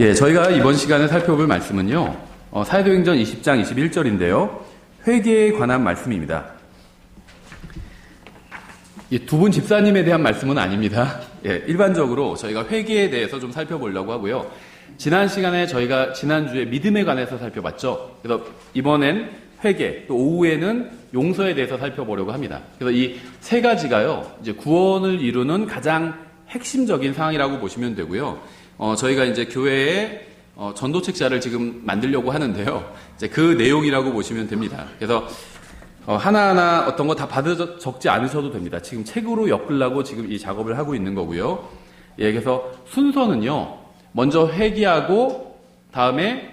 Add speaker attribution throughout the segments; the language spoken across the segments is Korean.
Speaker 1: 예, 저희가 이번 시간에 살펴볼 말씀은요, 사도행전 20장 21절인데요. 회개에 관한 말씀입니다. 두 분 집사님에 대한 말씀은 아닙니다. 예, 일반적으로 저희가 회개에 대해서 좀 살펴보려고 하고요. 지난 시간에 저희가 지난주에 믿음에 관해서 살펴봤죠. 그래서 이번엔 회개, 또 오후에는 용서에 대해서 살펴보려고 합니다. 그래서 이 세 가지가요, 이제 구원을 이루는 가장 핵심적인 사항이라고 보시면 되고요. 저희가 이제 교회에 전도책자를 지금 만들려고 하는데요. 이제 그 내용이라고 보시면 됩니다. 그래서 하나하나 어떤 거 다 받아 적지 않으셔도 됩니다. 지금 책으로 엮으려고 지금 이 작업을 하고 있는 거고요. 예, 그래서 순서는요, 먼저 회개하고 다음에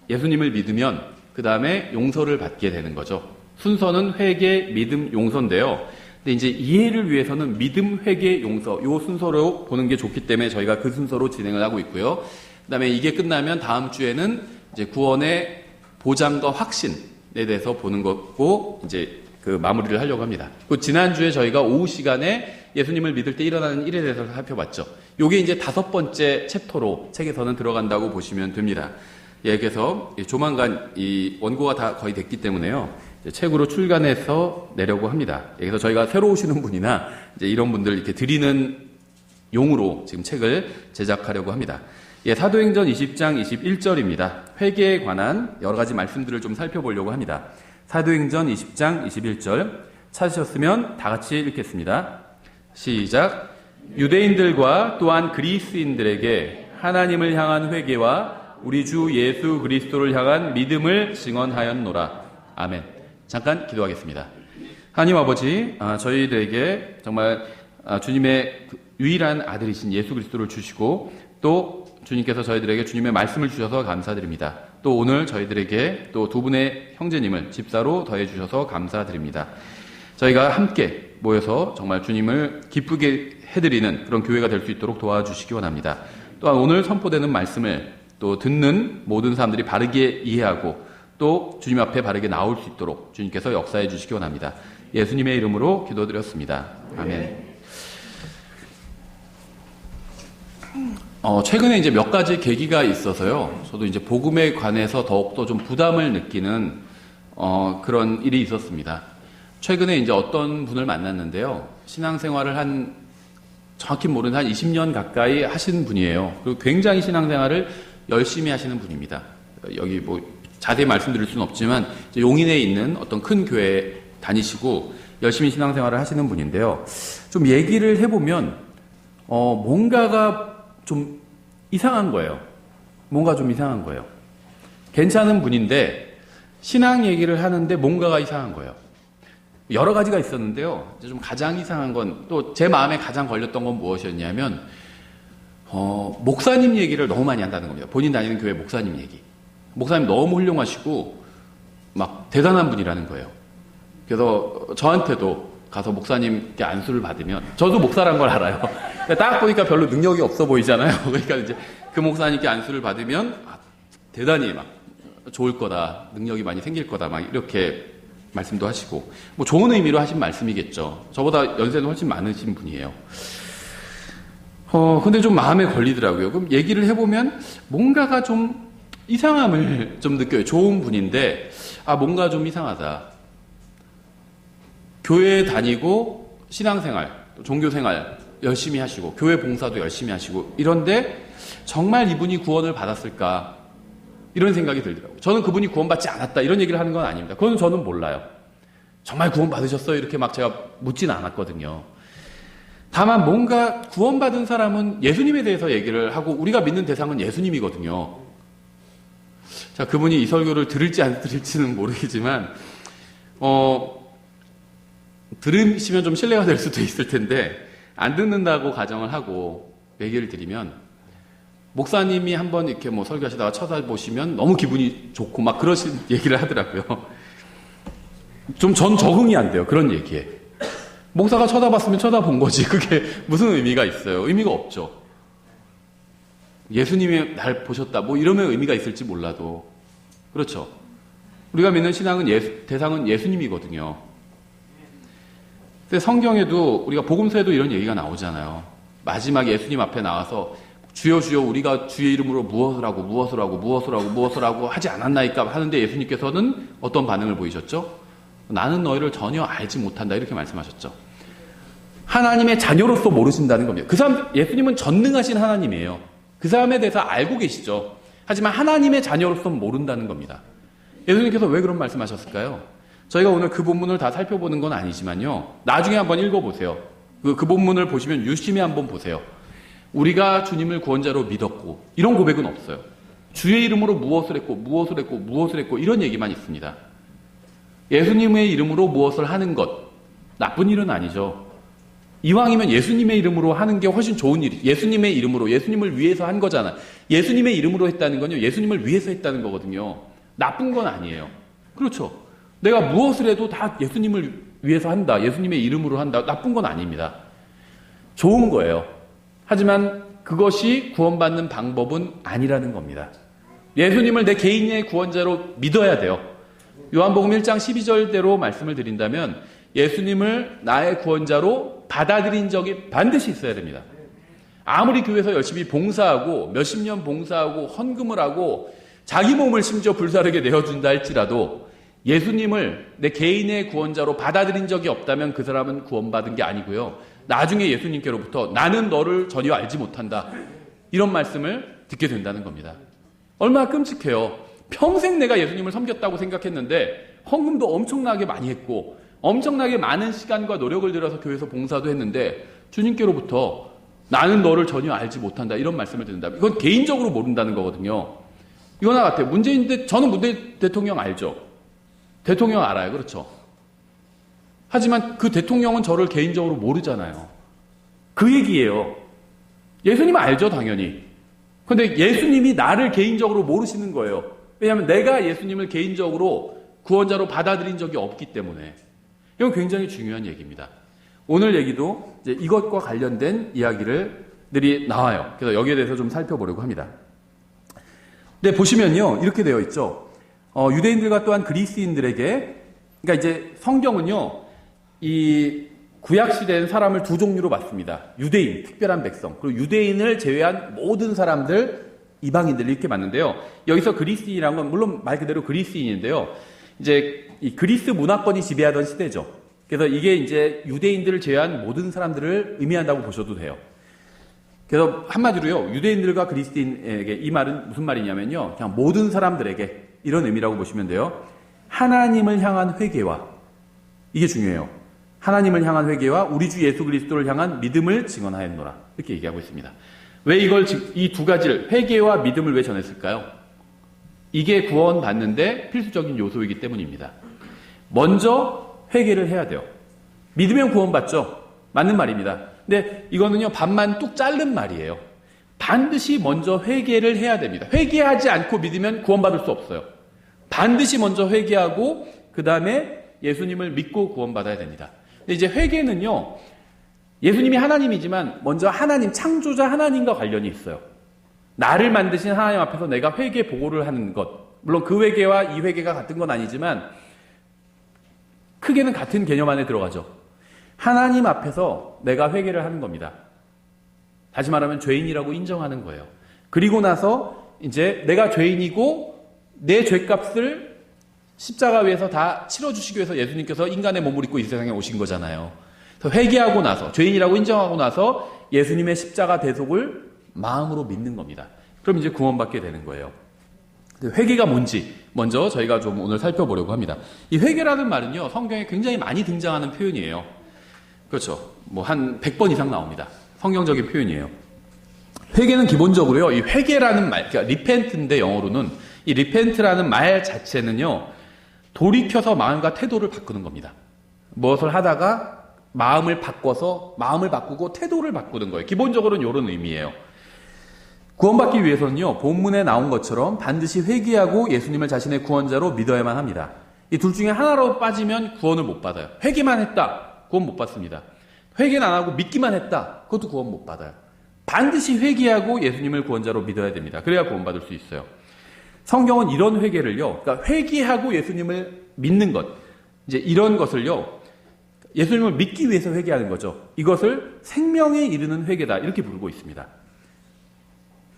Speaker 1: 예수님을 믿으면 그 다음에 용서를 받게 되는 거죠. 순서는 회개, 믿음, 용서인데요. 근데 이제 이해를 위해서는 믿음, 회개, 용서 요 순서로 보는 게 좋기 때문에 저희가 그 순서로 진행을 하고 있고요. 그 다음에 이게 끝나면 다음 주에는 이제 구원의 보장과 확신에 대해서 보는 거고 이제 그 마무리를 하려고 합니다. 그 지난주에 저희가 오후 시간에 예수님을 믿을 때 일어나는 일에 대해서 살펴봤죠. 요게 이제 5번째 챕터로 책에서는 들어간다고 보시면 됩니다. 예, 그래서 조만간 이 원고가 다 거의 됐기 때문에요. 책으로 출간해서 내려고 합니다. 그래서 저희가 새로 오시는 분이나 이제 이런 분들 이렇게 드리는 용으로 지금 책을 제작하려고 합니다. 예, 사도행전 20장 21절입니다. 회개에 관한 여러 가지 말씀들을 좀 살펴보려고 합니다. 사도행전 20장 21절 찾으셨으면 다 같이 읽겠습니다. 시작. 유대인들과 또한 그리스인들에게 하나님을 향한 회개와 우리 주 예수 그리스도를 향한 믿음을 증언하였노라. 아멘. 잠깐 기도하겠습니다. 하나님 아버지, 저희들에게 정말 주님의 유일한 아들이신 예수 그리스도를 주시고 또 주님께서 저희들에게 주님의 말씀을 주셔서 감사드립니다. 또 오늘 저희들에게 또 두 분의 형제님을 집사로 더해 주셔서 감사드립니다. 저희가 함께 모여서 정말 주님을 기쁘게 해드리는 그런 교회가 될 수 있도록 도와주시기 원합니다. 또한 오늘 선포되는 말씀을 또 듣는 모든 사람들이 바르게 이해하고 또 주님 앞에 바르게 나올 수 있도록 주님께서 역사해 주시기 원합니다. 예수님의 이름으로 기도드렸습니다. 아멘. 최근에 이제 몇 가지 계기가 있어서요. 저도 이제 복음에 관해서 더욱더 좀 부담을 느끼는 그런 일이 있었습니다. 최근에 이제 어떤 분을 만났는데요. 신앙생활을 정확히 모르는 한 20년 가까이 하신 분이에요. 그리고 굉장히 신앙생활을 열심히 하시는 분입니다. 여기 뭐 자세히 말씀드릴 수는 없지만 용인에 있는 어떤 큰 교회에 다니시고 열심히 신앙생활을 하시는 분인데요. 좀 얘기를 해보면 뭔가가 좀 이상한 거예요. 뭔가 좀 이상한 거예요. 괜찮은 분인데 신앙 얘기를 하는데 뭔가가 이상한 거예요. 여러 가지가 있었는데요. 좀 가장 이상한 건 또 제 마음에 가장 걸렸던 건 무엇이었냐면 목사님 얘기를 너무 많이 한다는 겁니다. 본인 다니는 교회 목사님 얘기. 목사님 너무 훌륭하시고 막 대단한 분이라는 거예요. 그래서 저한테도 가서 목사님께 안수를 받으면 저도 목사란 걸 알아요. 딱 보니까 별로 능력이 없어 보이잖아요. 그러니까 이제 그 목사님께 안수를 받으면 대단히 막 좋을 거다, 능력이 많이 생길 거다, 막 이렇게 말씀도 하시고 뭐 좋은 의미로 하신 말씀이겠죠. 저보다 연세는 훨씬 많으신 분이에요. 근데 좀 마음에 걸리더라고요. 그럼 얘기를 해보면 뭔가가 좀 이상함을 좀 느껴요. 좋은 분인데 뭔가 좀 이상하다. 교회에 다니고 신앙생활, 종교생활 열심히 하시고 교회 봉사도 열심히 하시고 이런데 정말 이분이 구원을 받았을까 이런 생각이 들더라고요. 저는 그분이 구원받지 않았다 이런 얘기를 하는 건 아닙니다. 그건 저는 몰라요. 정말 구원 받으셨어요? 이렇게 막 제가 묻지는 않았거든요. 다만 뭔가 구원받은 사람은 예수님에 대해서 얘기를 하고 우리가 믿는 대상은 예수님이거든요. 자, 그분이 이 설교를 들을지 안 들을지는 모르겠지만 들으시면 좀 신뢰가 될 수도 있을 텐데 안 듣는다고 가정을 하고 얘기를 드리면 목사님이 한번 이렇게 뭐 설교하시다가 쳐다보시면 너무 기분이 좋고 막 그러신 얘기를 하더라고요. 좀 전 적응이 안 돼요. 그런 얘기에. 목사가 쳐다봤으면 쳐다본 거지. 그게 무슨 의미가 있어요? 의미가 없죠. 예수님이 날 보셨다. 뭐 이러면 의미가 있을지 몰라도. 그렇죠. 우리가 믿는 신앙은 대상은 예수님이거든요. 근데 성경에도 우리가 복음서에도 이런 얘기가 나오잖아요. 마지막 예수님 앞에 나와서 주여 주여 우리가 주의 이름으로 무엇을 하고 하지 않았나이까 하는데 예수님께서는 어떤 반응을 보이셨죠? 나는 너희를 전혀 알지 못한다 이렇게 말씀하셨죠. 하나님의 자녀로서 모르신다는 겁니다. 그 사람, 예수님은 전능하신 하나님이에요. 그 사람에 대해서 알고 계시죠. 하지만 하나님의 자녀로서는 모른다는 겁니다. 예수님께서 왜 그런 말씀하셨을까요? 저희가 오늘 그 본문을 다 살펴보는 건 아니지만요. 나중에 한번 읽어보세요. 그 본문을 보시면 유심히 한번 보세요. 우리가 주님을 구원자로 믿었고 이런 고백은 없어요. 주의 이름으로 무엇을 했고 이런 얘기만 있습니다. 예수님의 이름으로 무엇을 하는 것, 나쁜 일은 아니죠. 이왕이면 예수님의 이름으로 하는 게 훨씬 좋은 일이, 예수님의 이름으로, 예수님을 위해서 한 거잖아. 예수님의 이름으로 했다는 건요, 예수님을 위해서 했다는 거거든요. 나쁜 건 아니에요. 그렇죠. 내가 무엇을 해도 다 예수님을 위해서 한다, 예수님의 이름으로 한다, 나쁜 건 아닙니다. 좋은 거예요. 하지만 그것이 구원받는 방법은 아니라는 겁니다. 예수님을 내 개인의 구원자로 믿어야 돼요. 요한복음 1장 12절대로 말씀을 드린다면 예수님을 나의 구원자로 받아들인 적이 반드시 있어야 됩니다. 아무리 교회에서 열심히 봉사하고 몇십 년 봉사하고 헌금을 하고 자기 몸을 심지어 불사르게 내어준다 할지라도 예수님을 내 개인의 구원자로 받아들인 적이 없다면 그 사람은 구원받은 게 아니고요. 나중에 예수님께로부터 나는 너를 전혀 알지 못한다, 이런 말씀을 듣게 된다는 겁니다. 얼마나 끔찍해요. 평생 내가 예수님을 섬겼다고 생각했는데 헌금도 엄청나게 많이 했고 엄청나게 많은 시간과 노력을 들여서 교회에서 봉사도 했는데 주님께로부터 나는 너를 전혀 알지 못한다, 이런 말씀을 듣는다면 이건 개인적으로 모른다는 거거든요. 이거나 같아요. 저는 문재인 대통령 알죠. 대통령 알아요. 그렇죠. 하지만 그 대통령은 저를 개인적으로 모르잖아요. 그 얘기예요. 예수님은 알죠, 당연히. 근데 예수님이 나를 개인적으로 모르시는 거예요. 왜냐하면 내가 예수님을 개인적으로 구원자로 받아들인 적이 없기 때문에. 이건 굉장히 중요한 얘기입니다. 오늘 얘기도 이제 이것과 관련된 이야기들이 나와요. 그래서 여기에 대해서 좀 살펴보려고 합니다. 근데 보시면요, 이렇게 되어 있죠. 유대인들과 또한 그리스인들에게, 그러니까 이제 성경은요, 이 구약시대는 사람을 두 종류로 봤습니다. 유대인, 특별한 백성, 그리고 유대인을 제외한 모든 사람들, 이방인들, 이렇게 봤는데요. 여기서 그리스인이라는 건 물론 말 그대로 그리스인인데요. 이제 이 그리스 문화권이 지배하던 시대죠. 그래서 이게 이제 유대인들을 제외한 모든 사람들을 의미한다고 보셔도 돼요. 그래서 한마디로요, 유대인들과 그리스인에게 이 말은 무슨 말이냐면요, 그냥 모든 사람들에게 이런 의미라고 보시면 돼요. 하나님을 향한 회개와, 이게 중요해요. 하나님을 향한 회개와 우리 주 예수 그리스도를 향한 믿음을 증언하였노라, 이렇게 얘기하고 있습니다. 왜 이 두 가지를, 회개와 믿음을 왜 전했을까요? 이게 구원받는데 필수적인 요소이기 때문입니다. 먼저 회개를 해야 돼요. 믿으면 구원받죠. 맞는 말입니다. 근데 이거는요, 반만 뚝 자른 말이에요. 반드시 먼저 회개를 해야 됩니다. 회개하지 않고 믿으면 구원받을 수 없어요. 반드시 먼저 회개하고 그 다음에 예수님을 믿고 구원받아야 됩니다. 근데 이제 회개는요, 예수님이 하나님이지만 먼저 하나님, 창조자 하나님과 관련이 있어요. 나를 만드신 하나님 앞에서 내가 회개 보고를 하는 것. 물론 그 회개와 이 회개가 같은 건 아니지만 크게는 같은 개념 안에 들어가죠. 하나님 앞에서 내가 회개를 하는 겁니다. 다시 말하면 죄인이라고 인정하는 거예요. 그리고 나서 이제 내가 죄인이고 내 죄값을 십자가 위에서 다 치러주시기 위해서 예수님께서 인간의 몸을 입고 이 세상에 오신 거잖아요. 그래서 회개하고 나서, 죄인이라고 인정하고 나서 예수님의 십자가 대속을 마음으로 믿는 겁니다. 그럼 이제 구원받게 되는 거예요. 회개가 뭔지 먼저 저희가 좀 오늘 살펴보려고 합니다. 이 회개라는 말은요, 성경에 굉장히 많이 등장하는 표현이에요. 그렇죠. 뭐 한 100번 이상 나옵니다. 성경적인 표현이에요. 회개는 기본적으로요, 이 회개라는 말, 그러니까 리펜트인데 영어로는 이 리펜트라는 말 자체는요, 돌이켜서 마음과 태도를 바꾸는 겁니다. 무엇을 하다가 마음을 바꾸고 태도를 바꾸는 거예요. 기본적으로는 이런 의미예요. 구원받기 위해서는요, 본문에 나온 것처럼 반드시 회개하고 예수님을 자신의 구원자로 믿어야만 합니다. 이 둘 중에 하나로 빠지면 구원을 못 받아요. 회개만 했다, 구원 못 받습니다. 회개는 안 하고 믿기만 했다, 그것도 구원 못 받아요. 반드시 회개하고 예수님을 구원자로 믿어야 됩니다. 그래야 구원받을 수 있어요. 성경은 이런 회개를요, 그러니까 회개하고 예수님을 믿는 것, 이제 이런 것을요, 예수님을 믿기 위해서 회개하는 거죠. 이것을 생명에 이르는 회개다, 이렇게 부르고 있습니다.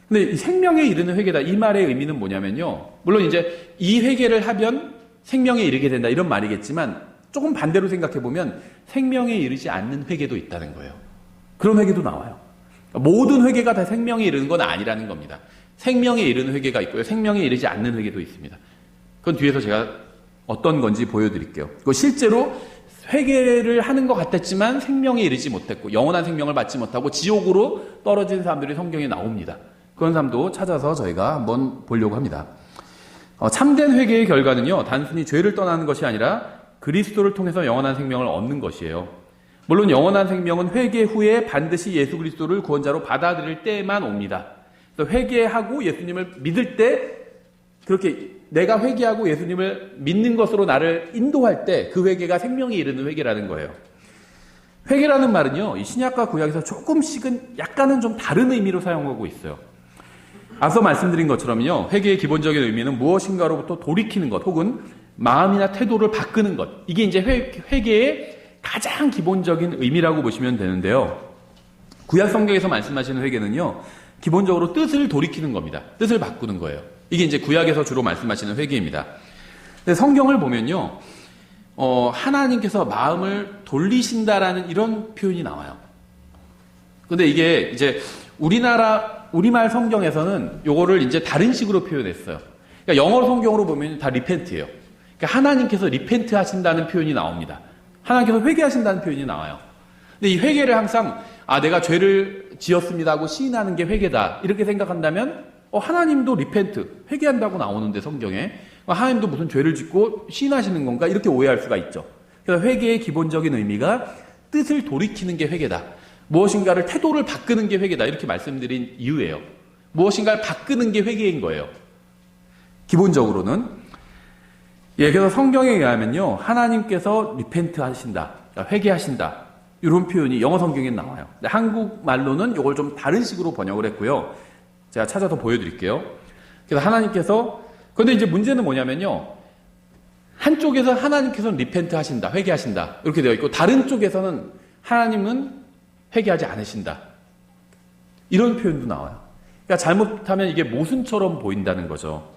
Speaker 1: 근데 이 생명에 이르는 회개다 이 말의 의미는 뭐냐면요. 물론 이제 이 회개를 하면 생명에 이르게 된다 이런 말이겠지만 조금 반대로 생각해 보면 생명에 이르지 않는 회개도 있다는 거예요. 그런 회개도 나와요. 모든 회개가 다 생명에 이르는 건 아니라는 겁니다. 생명에 이르는 회개가 있고요. 생명에 이르지 않는 회개도 있습니다. 그건 뒤에서 제가 어떤 건지 보여드릴게요. 실제로 회개를 하는 것 같았지만 생명에 이르지 못했고 영원한 생명을 받지 못하고 지옥으로 떨어진 사람들이 성경에 나옵니다. 그런 사람도 찾아서 저희가 한번 보려고 합니다. 참된 회개의 결과는요. 단순히 죄를 떠나는 것이 아니라 그리스도를 통해서 영원한 생명을 얻는 것이에요. 물론 영원한 생명은 회개 후에 반드시 예수 그리스도를 구원자로 받아들일 때만 옵니다. 그래서 회개하고 예수님을 믿을 때 그렇게 내가 회개하고 예수님을 믿는 것으로 나를 인도할 때 그 회개가 생명에 이르는 회개라는 거예요. 회개라는 말은요. 이 신약과 구약에서 조금씩은 약간은 좀 다른 의미로 사용하고 있어요. 앞서 말씀드린 것처럼요. 회개의 기본적인 의미는 무엇인가로부터 돌이키는 것 혹은 마음이나 태도를 바꾸는 것. 이게 이제 회개의 가장 기본적인 의미라고 보시면 되는데요. 구약 성경에서 말씀하시는 회개는요. 기본적으로 뜻을 돌이키는 겁니다. 뜻을 바꾸는 거예요. 이게 이제 구약에서 주로 말씀하시는 회개입니다. 근데 성경을 보면요. 하나님께서 마음을 돌리신다라는 이런 표현이 나와요. 근데 이게 이제 우리말 성경에서는 요거를 이제 다른 식으로 표현했어요. 그러니까 영어 성경으로 보면 다 리펜트예요. 그러니까 하나님께서 리펜트 하신다는 표현이 나옵니다. 하나님께서 회개하신다는 표현이 나와요. 근데 이 회개를 항상 내가 죄를 지었습니다 하고 시인하는 게 회개다 이렇게 생각한다면 하나님도 리펜트 회개한다고 나오는데 성경에 하나님도 무슨 죄를 짓고 시인하시는 건가 이렇게 오해할 수가 있죠. 그래서 회개의 기본적인 의미가 뜻을 돌이키는 게 회개다. 무엇인가를 태도를 바꾸는 게 회개다 이렇게 말씀드린 이유예요. 무엇인가를 바꾸는 게 회개인 거예요. 기본적으로는 그래서 성경에 의하면요 하나님께서 리펜트 하신다, 그러니까 회개하신다 이런 표현이 영어 성경에 나와요. 근데 한국말로는 이걸 좀 다른 식으로 번역을 했고요. 제가 찾아서 보여드릴게요. 그래서 하나님께서 그런데 이제 문제는 뭐냐면요 한쪽에서 하나님께서는 리펜트 하신다, 회개하신다 이렇게 되어 있고 다른 쪽에서는 하나님은 회개하지 않으신다. 이런 표현도 나와요. 그러니까 잘못하면 이게 모순처럼 보인다는 거죠.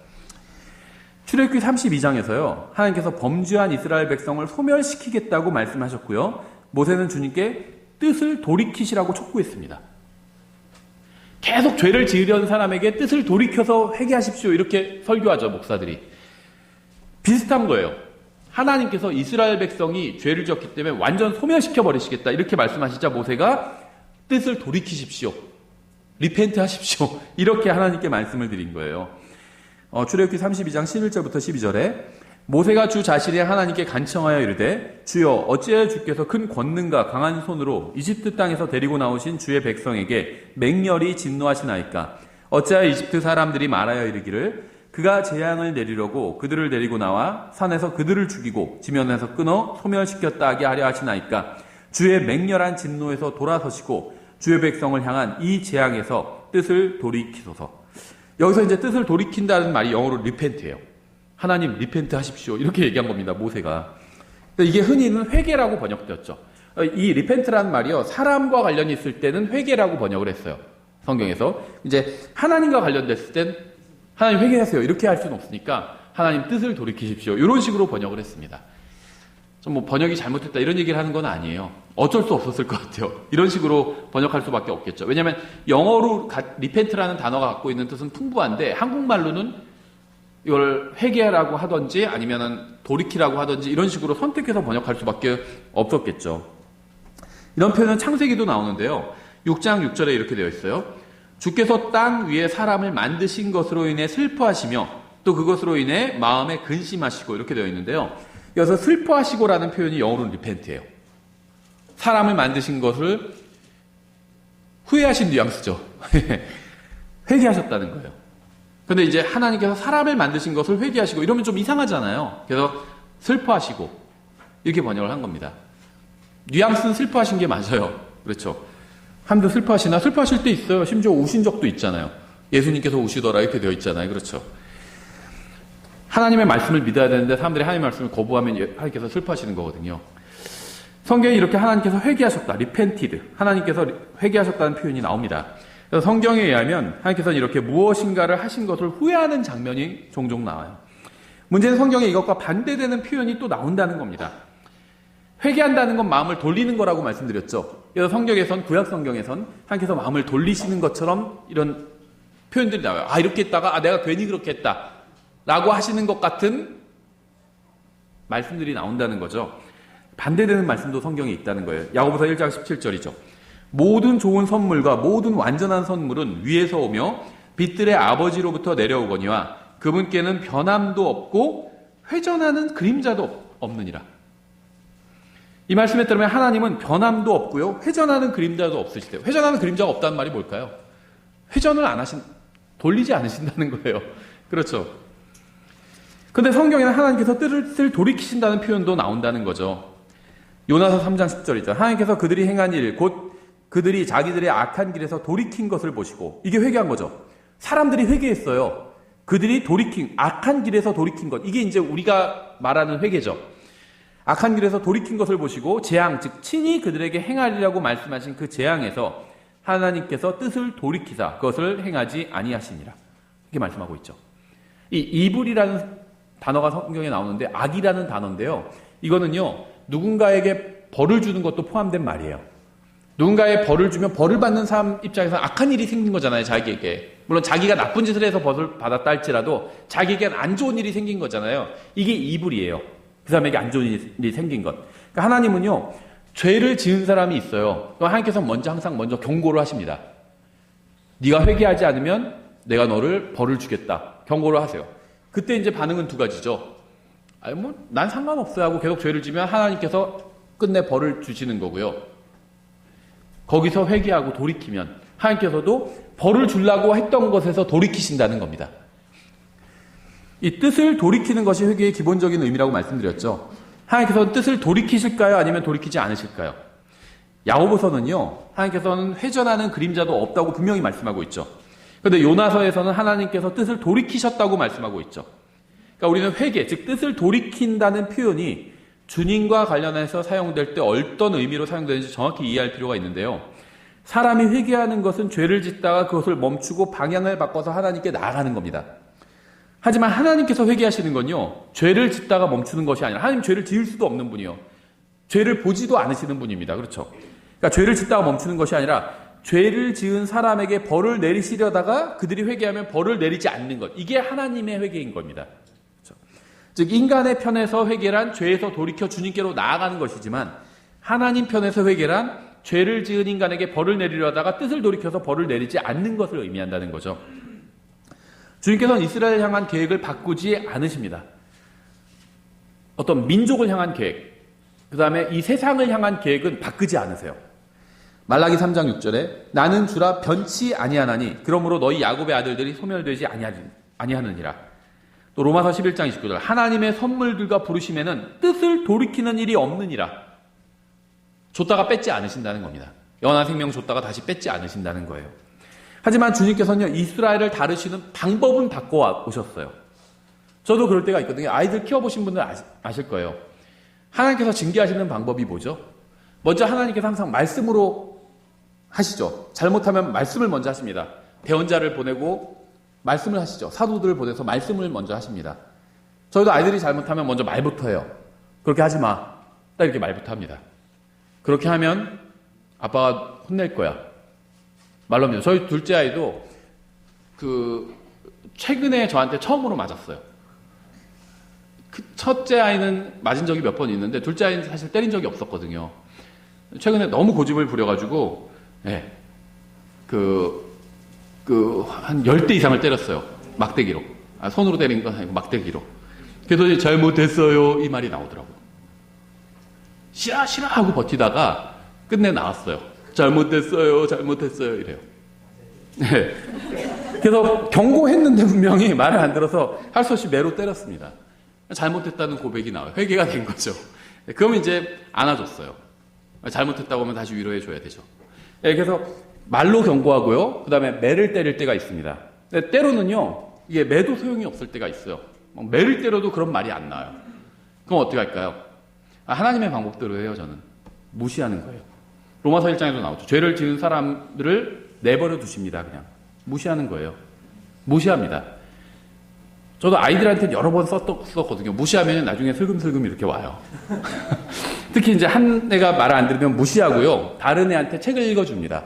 Speaker 1: 출애굽기 32장에서요. 하나님께서 범죄한 이스라엘 백성을 소멸시키겠다고 말씀하셨고요. 모세는 주님께 뜻을 돌이키시라고 촉구했습니다. 계속 죄를 지으려는 사람에게 뜻을 돌이켜서 회개하십시오. 이렇게 설교하죠, 목사들이. 비슷한 거예요. 하나님께서 이스라엘 백성이 죄를 지었기 때문에 완전 소멸시켜 버리시겠다 이렇게 말씀하시자 모세가 뜻을 돌이키십시오. 리펜트 하십시오. 이렇게 하나님께 말씀을 드린 거예요. 출애굽기 32장 11절부터 12절에 모세가 주 자신이 하나님께 간청하여 이르되 주여 어찌하여 주께서 큰 권능과 강한 손으로 이집트 땅에서 데리고 나오신 주의 백성에게 맹렬히 진노하시나이까 어찌하여 이집트 사람들이 말하여 이르기를 그가 재앙을 내리려고 그들을 데리고 나와 산에서 그들을 죽이고 지면에서 끊어 소멸시켰다 하게 하시나이까 주의 맹렬한 진노에서 돌아서시고 주의 백성을 향한 이 재앙에서 뜻을 돌이키소서. 여기서 이제 뜻을 돌이킨다는 말이 영어로 리펜트예요. 하나님 리펜트 하십시오 이렇게 얘기한 겁니다. 모세가. 이게 흔히는 회개라고 번역되었죠. 이 리펜트라는 말이요 사람과 관련이 있을 때는 회개라고 번역을 했어요. 성경에서. 이제 하나님과 관련됐을 땐 하나님 회개하세요 이렇게 할 수는 없으니까 하나님 뜻을 돌이키십시오 이런 식으로 번역을 했습니다. 좀 뭐 번역이 잘못됐다 이런 얘기를 하는 건 아니에요. 어쩔 수 없었을 것 같아요. 이런 식으로 번역할 수밖에 없겠죠. 왜냐하면 영어로 리펜트라는 단어가 갖고 있는 뜻은 풍부한데 한국말로는 이걸 회개라고 하든지 아니면은 돌이키라고 하든지 이런 식으로 선택해서 번역할 수밖에 없었겠죠. 이런 표현은 창세기도 나오는데요. 6장 6절에 이렇게 되어 있어요. 주께서 땅 위에 사람을 만드신 것으로 인해 슬퍼하시며 또 그것으로 인해 마음에 근심하시고 이렇게 되어 있는데요. 여기서 슬퍼하시고라는 표현이 영어로는 리펜트예요. 사람을 만드신 것을 후회하신 뉘앙스죠. 회개하셨다는 거예요. 근데 이제 하나님께서 사람을 만드신 것을 회개하시고 이러면 좀 이상하잖아요. 그래서 슬퍼하시고 이렇게 번역을 한 겁니다. 뉘앙스는 슬퍼하신 게 맞아요. 그렇죠. 한도 슬퍼하시나? 슬퍼하실 때 있어요. 심지어 우신 적도 있잖아요. 예수님께서 우시더라 이렇게 되어 있잖아요. 그렇죠. 하나님의 말씀을 믿어야 되는데 사람들이 하나님의 말씀을 거부하면 하나님께서 슬퍼하시는 거거든요. 성경에 이렇게 하나님께서 회개하셨다. 리펜티드. 하나님께서 회개하셨다는 표현이 나옵니다. 그래서 성경에 의하면 하나님께서는 이렇게 무엇인가를 하신 것을 후회하는 장면이 종종 나와요. 문제는 성경에 이것과 반대되는 표현이 또 나온다는 겁니다. 회개한다는 건 마음을 돌리는 거라고 말씀드렸죠. 그래서 성경에선, 구약 성경에선 하나님께서 마음을 돌리시는 것처럼 이런 표현들이 나와요. 이렇게 했다가 내가 괜히 그렇게 했다 라고 하시는 것 같은 말씀들이 나온다는 거죠. 반대되는 말씀도 성경에 있다는 거예요. 야고보서 1장 17절이죠. 모든 좋은 선물과 모든 완전한 선물은 위에서 오며 빛들의 아버지로부터 내려오거니와 그분께는 변함도 없고 회전하는 그림자도 없느니라. 이 말씀에 따르면 하나님은 변함도 없고요, 회전하는 그림자도 없으시대요. 회전하는 그림자가 없다는 말이 뭘까요? 회전을 돌리지 않으신다는 거예요. 그렇죠. 근데 성경에는 하나님께서 뜻을 돌이키신다는 표현도 나온다는 거죠. 요나서 3장 10절이죠. 하나님께서 그들이 행한 일, 곧 그들이 자기들의 악한 길에서 돌이킨 것을 보시고, 이게 회개한 거죠. 사람들이 회개했어요. 그들이 악한 길에서 돌이킨 것. 이게 이제 우리가 말하는 회개죠. 악한 길에서 돌이킨 것을 보시고 재앙, 즉 친히 그들에게 행하리라고 말씀하신 그 재앙에서 하나님께서 뜻을 돌이키사 그것을 행하지 아니하시니라. 이렇게 말씀하고 있죠. 이 이불이라는 단어가 성경에 나오는데 악이라는 단어인데요. 이거는요, 누군가에게 벌을 주는 것도 포함된 말이에요. 누군가에 벌을 주면 벌을 받는 사람 입장에서 악한 일이 생긴 거잖아요, 자기에게. 물론 자기가 나쁜 짓을 해서 벌을 받았다 할지라도 자기에겐 안 좋은 일이 생긴 거잖아요. 이게 이불이에요. 그 사람에게 안 좋은 일이 생긴 것. 그러니까 하나님은요, 죄를 지은 사람이 있어요. 그럼 하나님께서 항상 먼저 경고를 하십니다. 네가 회개하지 않으면 내가 너를 벌을 주겠다. 경고를 하세요. 그때 이제 반응은 두 가지죠. 난 상관없어요 하고 계속 죄를 지면 하나님께서 끝내 벌을 주시는 거고요. 거기서 회개하고 돌이키면 하나님께서도 벌을 주려고 했던 것에서 돌이키신다는 겁니다. 이 뜻을 돌이키는 것이 회개의 기본적인 의미라고 말씀드렸죠. 하나님께서는 뜻을 돌이키실까요? 아니면 돌이키지 않으실까요? 야고보서는요, 하나님께서는 회전하는 그림자도 없다고 분명히 말씀하고 있죠. 그런데 요나서에서는 하나님께서 뜻을 돌이키셨다고 말씀하고 있죠. 그러니까 우리는 회개, 즉 뜻을 돌이킨다는 표현이 주님과 관련해서 사용될 때 어떤 의미로 사용되는지 정확히 이해할 필요가 있는데요. 사람이 회개하는 것은 죄를 짓다가 그것을 멈추고 방향을 바꿔서 하나님께 나아가는 겁니다. 하지만 하나님께서 회개하시는 건요, 죄를 짓다가 멈추는 것이 아니라, 하나님 죄를 지을 수도 없는 분이요, 죄를 보지도 않으시는 분입니다. 그렇죠? 그러니까 죄를 짓다가 멈추는 것이 아니라 죄를 지은 사람에게 벌을 내리시려다가 그들이 회개하면 벌을 내리지 않는 것, 이게 하나님의 회개인 겁니다. 그렇죠? 즉 인간의 편에서 회개란 죄에서 돌이켜 주님께로 나아가는 것이지만, 하나님 편에서 회개란 죄를 지은 인간에게 벌을 내리려다가 뜻을 돌이켜서 벌을 내리지 않는 것을 의미한다는 거죠. 주님께서는 이스라엘을 향한 계획을 바꾸지 않으십니다. 어떤 민족을 향한 계획, 그 다음에 이 세상을 향한 계획은 바꾸지 않으세요. 말라기 3장 6절에 나는 주라 변치 아니하나니 그러므로 너희 야곱의 아들들이 소멸되지 아니하느니라. 또 로마서 11장 29절 하나님의 선물들과 부르심에는 뜻을 돌이키는 일이 없느니라. 줬다가 뺏지 않으신다는 겁니다. 영원한 생명 줬다가 다시 뺏지 않으신다는 거예요. 하지만 주님께서는요, 이스라엘을 다루시는 방법은 바꿔 오셨어요. 저도 그럴 때가 있거든요. 아이들 키워보신 분들 아실 거예요. 하나님께서 징계하시는 방법이 뭐죠? 먼저 하나님께서 항상 말씀으로 하시죠. 잘못하면 말씀을 먼저 하십니다. 대언자를 보내고 말씀을 하시죠. 사도들을 보내서 말씀을 먼저 하십니다. 저희도 아이들이 잘못하면 먼저 말부터 해요. 그렇게 하지 마. 딱 이렇게 말부터 합니다. 그렇게 하면 아빠가 혼낼 거야. 말로 합니다. 저희 둘째 아이도 최근에 저한테 처음으로 맞았어요. 첫째 아이는 맞은 적이 몇 번 있는데 둘째 아이는 사실 때린 적이 없었거든요. 최근에 너무 고집을 부려가지고 한 10대 이상을 때렸어요. 막대기로. 손으로 때린 건 아니고 막대기로. 그래서 잘못했어요 이 말이 나오더라고요. 싫어 하고 버티다가 끝내 나왔어요. 잘못했어요 이래요. 네. 그래서 경고했는데 분명히 말을 안 들어서 할 수 없이 매로 때렸습니다. 잘못했다는 고백이 나와요. 회개가 된 거죠. 그러면 이제 안아줬어요. 잘못했다고 하면 다시 위로해줘야 되죠. 네, 그래서 말로 경고하고요. 그 다음에 매를 때릴 때가 있습니다. 때로는요, 이게 매도 소용이 없을 때가 있어요. 매를 때려도 그런 말이 안 나와요. 그럼 어떻게 할까요? 하나님의 방법대로 해요, 저는. 무시하는 거예요. 로마서 1장에도 나오죠. 죄를 지은 사람들을 내버려 두십니다. 그냥 무시하는 거예요. 무시합니다. 저도 아이들한테 여러 번 썼거든요. 무시하면 나중에 슬금슬금 이렇게 와요. 특히 이제 한 애가 말을 안 들으면 무시하고요. 다른 애한테 책을 읽어줍니다.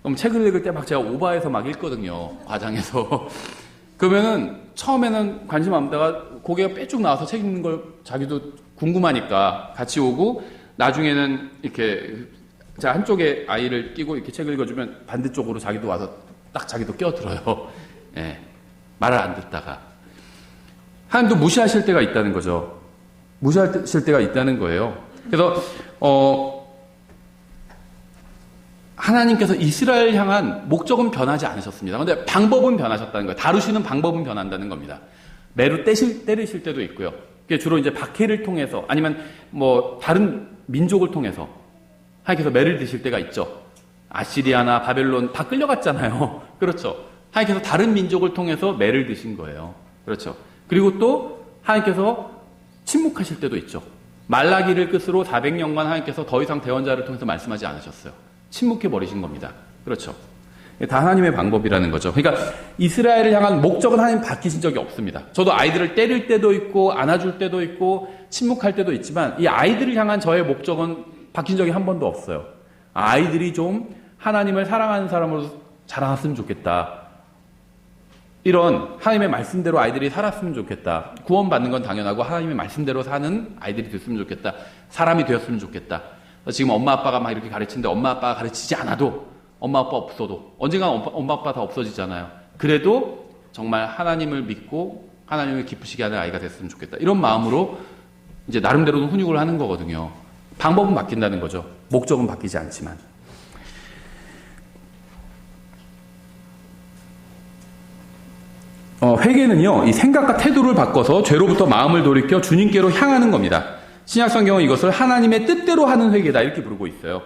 Speaker 1: 그럼 책을 읽을 때 막 제가 오버해서 막 읽거든요. 과장해서. 그러면은 처음에는 관심 안 보다가 고개가 빼쭉 나와서 책 읽는 걸 자기도 궁금하니까 같이 오고, 나중에는 이렇게 자 한쪽에 아이를 끼고 이렇게 책을 읽어주면 반대쪽으로 자기도 와서 딱 자기도 껴들어요. 예, 말을 안 듣다가. 하나님도 무시하실 때가 있다는 거죠. 무시하실 때가 있다는 거예요. 그래서 하나님께서 이스라엘 향한 목적은 변하지 않으셨습니다. 그런데 방법은 변하셨다는 거예요. 다루시는 방법은 변한다는 겁니다. 매로 때리실 때도 있고요. 그게 주로 이제 박해를 통해서, 아니면 뭐 다른 민족을 통해서 하나님께서 매를 드실 때가 있죠. 아시리아나 바벨론 다 끌려갔잖아요. 그렇죠. 하나님께서 다른 민족을 통해서 매를 드신 거예요. 그렇죠. 그리고 또 하나님께서 침묵하실 때도 있죠. 말라기를 끝으로 400년간 하나님께서 더 이상 대언자를 통해서 말씀하지 않으셨어요. 침묵해 버리신 겁니다. 그렇죠. 다 하나님의 방법이라는 거죠. 그러니까 이스라엘을 향한 목적은 하나님 바뀌신 적이 없습니다. 저도 아이들을 때릴 때도 있고 안아줄 때도 있고 침묵할 때도 있지만, 이 아이들을 향한 저의 목적은 바뀐 적이 한 번도 없어요. 아이들이 좀 하나님을 사랑하는 사람으로 자라났으면 좋겠다. 이런 하나님의 말씀대로 아이들이 살았으면 좋겠다. 구원받는 건 당연하고 하나님의 말씀대로 사는 아이들이 됐으면 좋겠다. 사람이 되었으면 좋겠다. 지금 엄마 아빠가 막 이렇게 가르치는데 엄마 아빠가 가르치지 않아도, 엄마 아빠 없어도, 언젠가 엄마 아빠 다 없어지잖아요. 그래도 정말 하나님을 믿고 하나님을 기쁘시게 하는 아이가 됐으면 좋겠다. 이런 마음으로 이제 나름대로는 훈육을 하는 거거든요. 방법은 바뀐다는 거죠. 목적은 바뀌지 않지만. 회개는요, 이 생각과 태도를 바꿔서 죄로부터 마음을 돌이켜 주님께로 향하는 겁니다. 신약성경은 이것을 하나님의 뜻대로 하는 회개다 이렇게 부르고 있어요.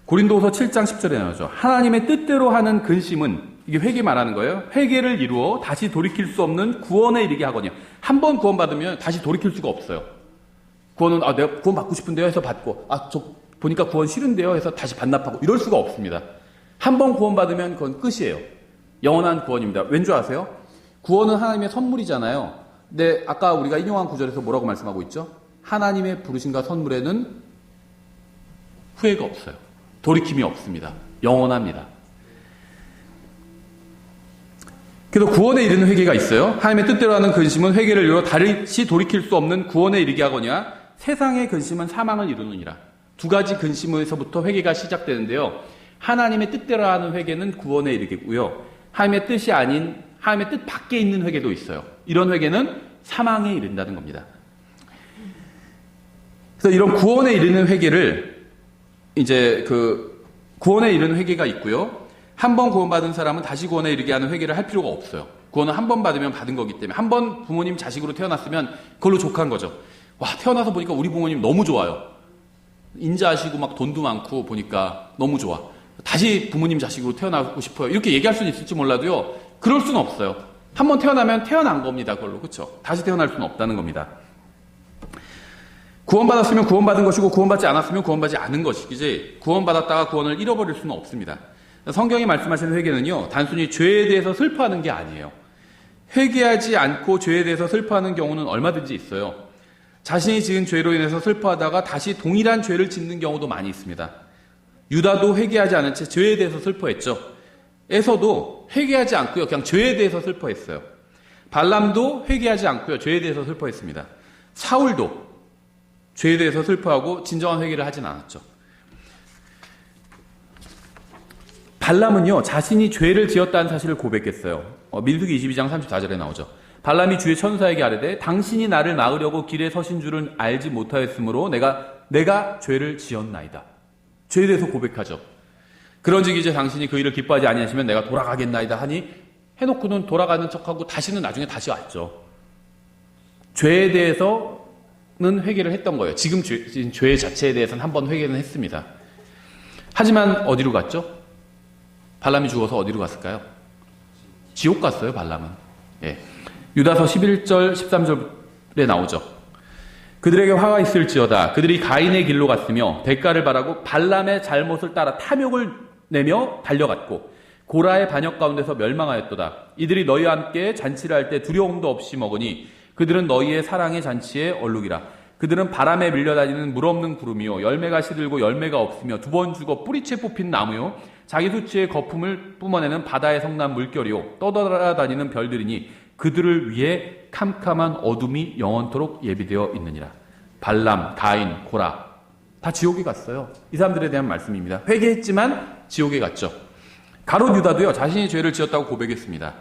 Speaker 1: 고린도후서 7장 10절에 나오죠. 하나님의 뜻대로 하는 근심은, 이게 회개 말하는 거예요. 회개를 이루어 다시 돌이킬 수 없는 구원에 이르게 하거든요. 한 번 구원받으면 다시 돌이킬 수가 없어요. 구원은 내가 구원 받고 싶은데요 해서 받고, 저 보니까 구원 싫은데요 해서 다시 반납하고, 이럴 수가 없습니다. 한 번 구원받으면 그건 끝이에요. 영원한 구원입니다. 왠 줄 아세요? 구원은 하나님의 선물이잖아요. 근데 아까 우리가 인용한 구절에서 뭐라고 말씀하고 있죠? 하나님의 부르심과 선물에는 후회가 없어요. 돌이킴이 없습니다. 영원합니다. 그래서 구원에 이르는 회개가 있어요. 하나님의 뜻대로 하는 근심은 회개를 이루어 다시 돌이킬 수 없는 구원에 이르게 하거냐, 세상의 근심은 사망을 이루느니라. 두 가지 근심에서부터 회개가 시작되는데요. 하나님의 뜻대로 하는 회개는 구원에 이르게고요. 하나님의 뜻이 아닌, 하나님의 뜻 밖에 있는 회개도 있어요. 이런 회개는 사망에 이른다는 겁니다. 그래서 이런 구원에 이르는 회개를, 이제 구원에 이르는 회개가 있고요. 한 번 구원받은 사람은 다시 구원에 이르게 하는 회개를 할 필요가 없어요. 구원은 한 번 받으면 받은 거기 때문에, 한 번 부모님 자식으로 태어났으면 그걸로 족한 거죠. 와, 태어나서 보니까 우리 부모님 너무 좋아요. 인자하시고 막 돈도 많고 보니까 너무 좋아. 다시 부모님 자식으로 태어나고 싶어요. 이렇게 얘기할 수는 있을지 몰라도요. 그럴 수는 없어요. 한 번 태어나면 태어난 겁니다. 그걸로. 그렇죠? 다시 태어날 수는 없다는 겁니다. 구원받았으면 구원받은 것이고 구원받지 않았으면 구원받지 않은 것이지, 구원받았다가 구원을 잃어버릴 수는 없습니다. 성경이 말씀하시는 회개는요, 단순히 죄에 대해서 슬퍼하는 게 아니에요. 회개하지 않고 죄에 대해서 슬퍼하는 경우는 얼마든지 있어요. 자신이 지은 죄로 인해서 슬퍼하다가 다시 동일한 죄를 짓는 경우도 많이 있습니다. 유다도 회개하지 않은 채 죄에 대해서 슬퍼했죠. 에서도 회개하지 않고요, 그냥 죄에 대해서 슬퍼했어요. 발람도 회개하지 않고요, 죄에 대해서 슬퍼했습니다. 사울도 죄에 대해서 슬퍼하고 진정한 회개를 하진 않았죠. 발람은요, 자신이 죄를 지었다는 사실을 고백했어요. 민수기 22장 34절에 나오죠. 발람이 주의 천사에게 아뢰되 당신이 나를 막으려고 길에 서신 줄은 알지 못하였으므로 내가 죄를 지었나이다. 죄에 대해서 고백하죠. 그런즉 이제 당신이 그 일을 기뻐하지 아니하시면 내가 돌아가겠나이다 하니, 해놓고는 돌아가는 척하고 다시는 나중에 다시 왔죠. 죄에 대해서는 회개를 했던 거예요. 지금 죄 자체에 대해서는 한번 회개는 했습니다. 하지만 어디로 갔죠? 발람이 죽어서 어디로 갔을까요? 지옥 갔어요, 발람은. 예. 유다서 11절, 13절에 나오죠. 그들에게 화가 있을지어다. 그들이 가인의 길로 갔으며 대가를 바라고 발람의 잘못을 따라 탐욕을 내며 달려갔고 고라의 반역 가운데서 멸망하였도다. 이들이 너희와 함께 잔치를 할 때 두려움도 없이 먹으니 그들은 너희의 사랑의 잔치에 얼룩이라. 그들은 바람에 밀려다니는 물 없는 구름이요 열매가 시들고 열매가 없으며 두 번 죽어 뿌리채 뽑힌 나무요 자기 수치의 거품을 뿜어내는 바다의 성난 물결이요 떠돌아다니는 별들이니 그들을 위해 캄캄한 어둠이 영원토록 예비되어 있느니라. 발람, 가인, 고라 다 지옥에 갔어요. 이 사람들에 대한 말씀입니다. 회개했지만 지옥에 갔죠. 가롯 유다도요 자신이 죄를 지었다고 고백했습니다.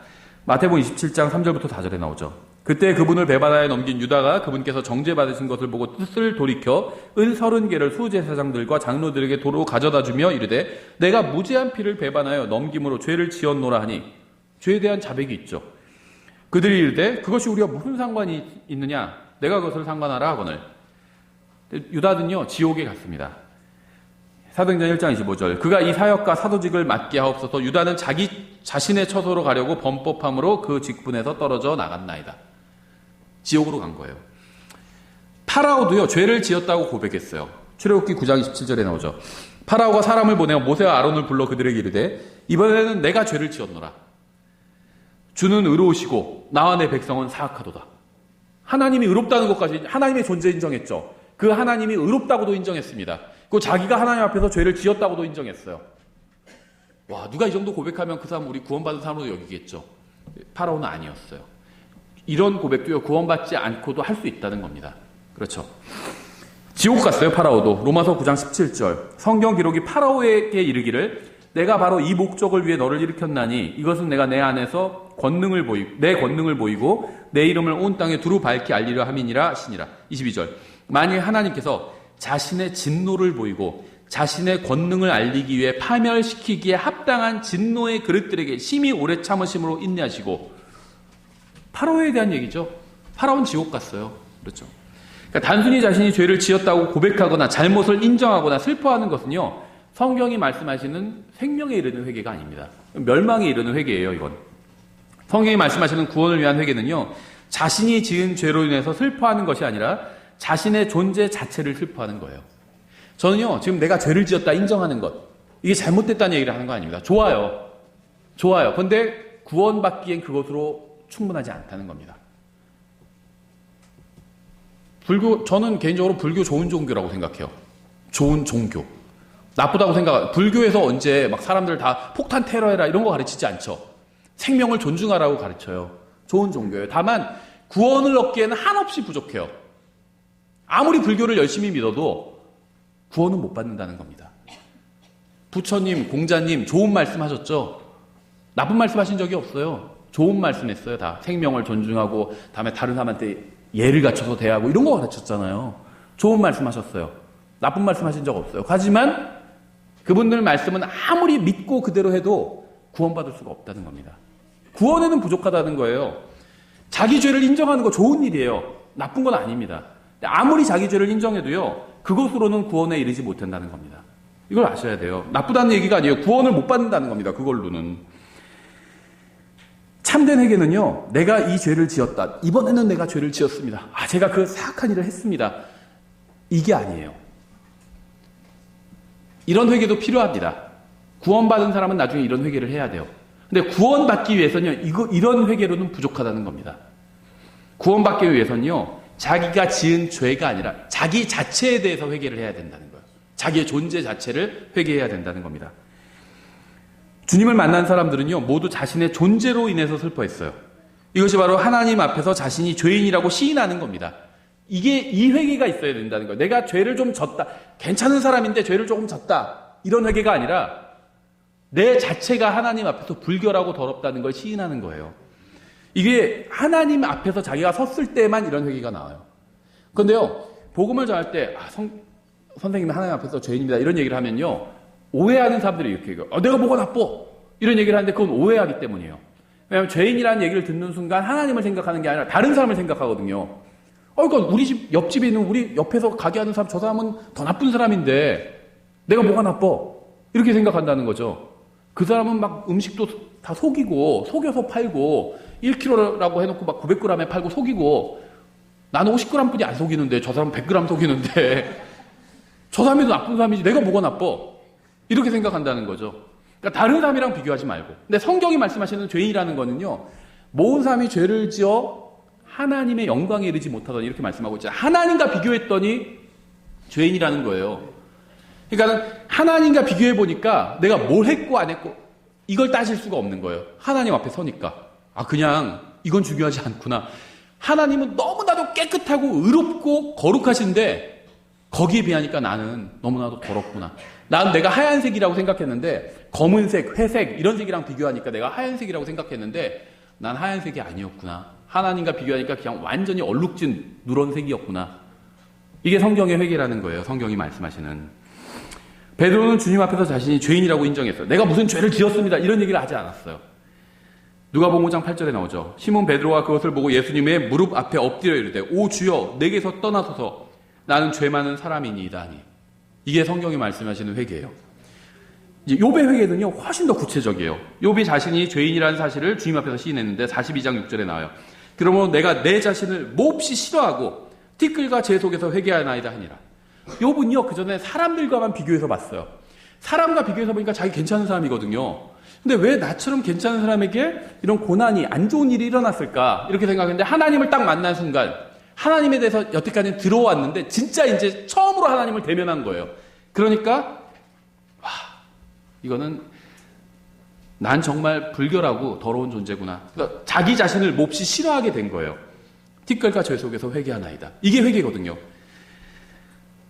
Speaker 1: 마태복음 27장 3절부터 4절에 나오죠. 그때 그분을 배바다에 넘긴 유다가 그분께서 정죄받으신 것을 보고 뜻을 돌이켜 은 30개를 수제사장들과 장로들에게 도로 가져다 주며 이르되 내가 무죄한 피를 배반하여 넘김으로 죄를 지었노라 하니 죄에 대한 자백이 있죠. 그들이 이르되 그것이 우리가 무슨 상관이 있느냐 내가 그것을 상관하라 하거늘. 유다는요 지옥에 갔습니다. 사도행전 1장 25절 그가 이 사역과 사도직을 맡게 하옵소서. 유다는 자기 자신의 처소로 가려고 범법함으로 그 직분에서 떨어져 나갔나이다. 지옥으로 간 거예요. 파라오도요 죄를 지었다고 고백했어요. 출애굽기 9장 27절에 나오죠. 파라오가 사람을 보내어 모세와 아론을 불러 그들에게 이르되 이번에는 내가 죄를 지었노라. 주는 의로우시고 나와 내 백성은 사악하도다. 하나님이 의롭다는 것까지 하나님의 존재 인정했죠. 그 하나님이 의롭다고도 인정했습니다. 그 자기가 하나님 앞에서 죄를 지었다고도 인정했어요. 와, 누가 이 정도 고백하면 그 사람 우리 구원받은 사람으로 여기겠죠. 파라오는 아니었어요. 이런 고백도요 구원받지 않고도 할 수 있다는 겁니다. 그렇죠. 지옥 갔어요. 파라오도. 로마서 9장 17절 성경 기록이 파라오에게 이르기를 내가 바로 이 목적을 위해 너를 일으켰나니 이것은 내가 내 안에서 내 권능을 보이고 내 이름을 온 땅에 두루 밝히 알리려 함이니라 하시니라. 22절 만일 하나님께서 자신의 진노를 보이고 자신의 권능을 알리기 위해 파멸시키기에 합당한 진노의 그릇들에게 심히 오래 참으심으로 인내하시고 파라오에 대한 얘기죠. 파라오는 지옥 갔어요. 그렇죠. 그러니까 단순히 자신이 죄를 지었다고 고백하거나 잘못을 인정하거나 슬퍼하는 것은요 성경이 말씀하시는 생명에 이르는 회개가 아닙니다. 멸망에 이르는 회개예요. 이건 성경이 말씀하시는 구원을 위한 회개는요 자신이 지은 죄로 인해서 슬퍼하는 것이 아니라 자신의 존재 자체를 슬퍼하는 거예요. 저는요 지금 내가 죄를 지었다 인정하는 것 이게 잘못됐다는 얘기를 하는 거 아닙니다. 좋아요. 그런데 구원받기엔 그것으로 충분하지 않다는 겁니다. 저는 개인적으로 불교 좋은 종교라고 생각해요. 좋은 종교. 나쁘다고 생각해요. 불교에서 언제 막 사람들 다 폭탄 테러해라 이런 거 가르치지 않죠. 생명을 존중하라고 가르쳐요. 좋은 종교예요. 다만 구원을 얻기에는 한없이 부족해요. 아무리 불교를 열심히 믿어도 구원은 못 받는다는 겁니다. 부처님, 공자님 좋은 말씀 하셨죠? 나쁜 말씀 하신 적이 없어요. 좋은 말씀 했어요. 다 생명을 존중하고 다음에 다른 사람한테 예를 갖춰서 대하고 이런 거 가르쳤잖아요. 좋은 말씀 하셨어요. 나쁜 말씀 하신 적 없어요. 하지만 그분들 말씀은 아무리 믿고 그대로 해도 구원받을 수가 없다는 겁니다. 구원에는 부족하다는 거예요. 자기 죄를 인정하는 거 좋은 일이에요. 나쁜 건 아닙니다. 아무리 자기 죄를 인정해도요 그것으로는 구원에 이르지 못한다는 겁니다. 이걸 아셔야 돼요. 나쁘다는 얘기가 아니에요. 구원을 못 받는다는 겁니다. 그걸로는. 참된 회개는요 내가 이 죄를 지었다. 이번에는 내가 죄를 지었습니다. 제가 그 사악한 일을 했습니다. 이게 아니에요. 이런 회개도 필요합니다. 구원받은 사람은 나중에 이런 회개를 해야 돼요. 근데 구원받기 위해서는요 이런 회개로는 부족하다는 겁니다. 구원받기 위해서는요 자기가 지은 죄가 아니라 자기 자체에 대해서 회개를 해야 된다는 거예요. 자기의 존재 자체를 회개해야 된다는 겁니다. 주님을 만난 사람들은요 모두 자신의 존재로 인해서 슬퍼했어요. 이것이 바로 하나님 앞에서 자신이 죄인이라고 시인하는 겁니다. 이 회개가 있어야 된다는 거예요. 내가 죄를 좀 졌다. 괜찮은 사람인데 죄를 조금 졌다. 이런 회개가 아니라 내 자체가 하나님 앞에서 불결하고 더럽다는 걸 시인하는 거예요. 이게 하나님 앞에서 자기가 섰을 때만 이런 회개가 나와요. 그런데요 복음을 전할 때 선생님은 하나님 앞에서 죄인입니다 이런 얘기를 하면요 오해하는 사람들이 이렇게 얘기해요. 내가 뭐가 나빠? 이런 얘기를 하는데 그건 오해하기 때문이에요. 왜냐하면 죄인이라는 얘기를 듣는 순간 하나님을 생각하는 게 아니라 다른 사람을 생각하거든요. 그러니까 우리 집 옆집에 있는 우리 옆에서 가게 하는 사람 저 사람은 더 나쁜 사람인데 내가 뭐가 나빠? 이렇게 생각한다는 거죠. 그 사람은 막 음식도 다 속여서 팔고 1kg라고 해놓고 막 900g에 팔고 속이고 나는 50g뿐이 안 속이는데 저 사람은 100g 속이는데 저 사람이 더 나쁜 사람이지 내가 뭐가 나빠? 이렇게 생각한다는 거죠. 그러니까 다른 사람이랑 비교하지 말고. 근데 성경이 말씀하시는 죄인이라는 거는요, 모든 사람이 죄를 지어 하나님의 영광에 이르지 못하더니 이렇게 말씀하고 있잖아요. 하나님과 비교했더니 죄인이라는 거예요. 그러니까 하나님과 비교해 보니까 내가 뭘 했고 안 했고 이걸 따질 수가 없는 거예요. 하나님 앞에 서니까. 그냥 이건 중요하지 않구나. 하나님은 너무나도 깨끗하고 의롭고 거룩하신데 거기에 비하니까 나는 너무나도 더럽구나. 난 내가 하얀색이라고 생각했는데 검은색, 회색 이런 색이랑 비교하니까 내가 하얀색이라고 생각했는데 난 하얀색이 아니었구나. 하나님과 비교하니까 그냥 완전히 얼룩진 누런색이었구나. 이게 성경의 회개라는 거예요. 성경이 말씀하시는. 베드로는 주님 앞에서 자신이 죄인이라고 인정했어요. 내가 무슨 죄를 지었습니다. 이런 얘기를 하지 않았어요. 누가복음 5장 8절에 나오죠. 시몬 베드로가 그것을 보고 예수님의 무릎 앞에 엎드려 이르되 오 주여 내게서 떠나소서 나는 죄 많은 사람이니이다 하니. 이게 성경이 말씀하시는 회개예요. 이제 욥의 회개는요 훨씬 더 구체적이에요. 욥이 자신이 죄인이라는 사실을 주님 앞에서 시인했는데 42장 6절에 나와요. 그러므로 내가 내 자신을 몹시 싫어하고 티끌과 재 속에서 회개하나이다 하니라. 욥은요 그 전에 사람들과만 비교해서 봤어요. 사람과 비교해서 보니까 자기 괜찮은 사람이거든요. 근데 왜 나처럼 괜찮은 사람에게 이런 고난이 안 좋은 일이 일어났을까 이렇게 생각했는데 하나님을 딱 만난 순간 하나님에 대해서 여태까지는 들어왔는데 진짜 이제 처음으로 하나님을 대면한 거예요. 그러니까 이거는 난 정말 불결하고 더러운 존재구나. 그러니까 자기 자신을 몹시 싫어하게 된 거예요. 티끌과 재 속에서 회개하나이다. 이게 회개거든요.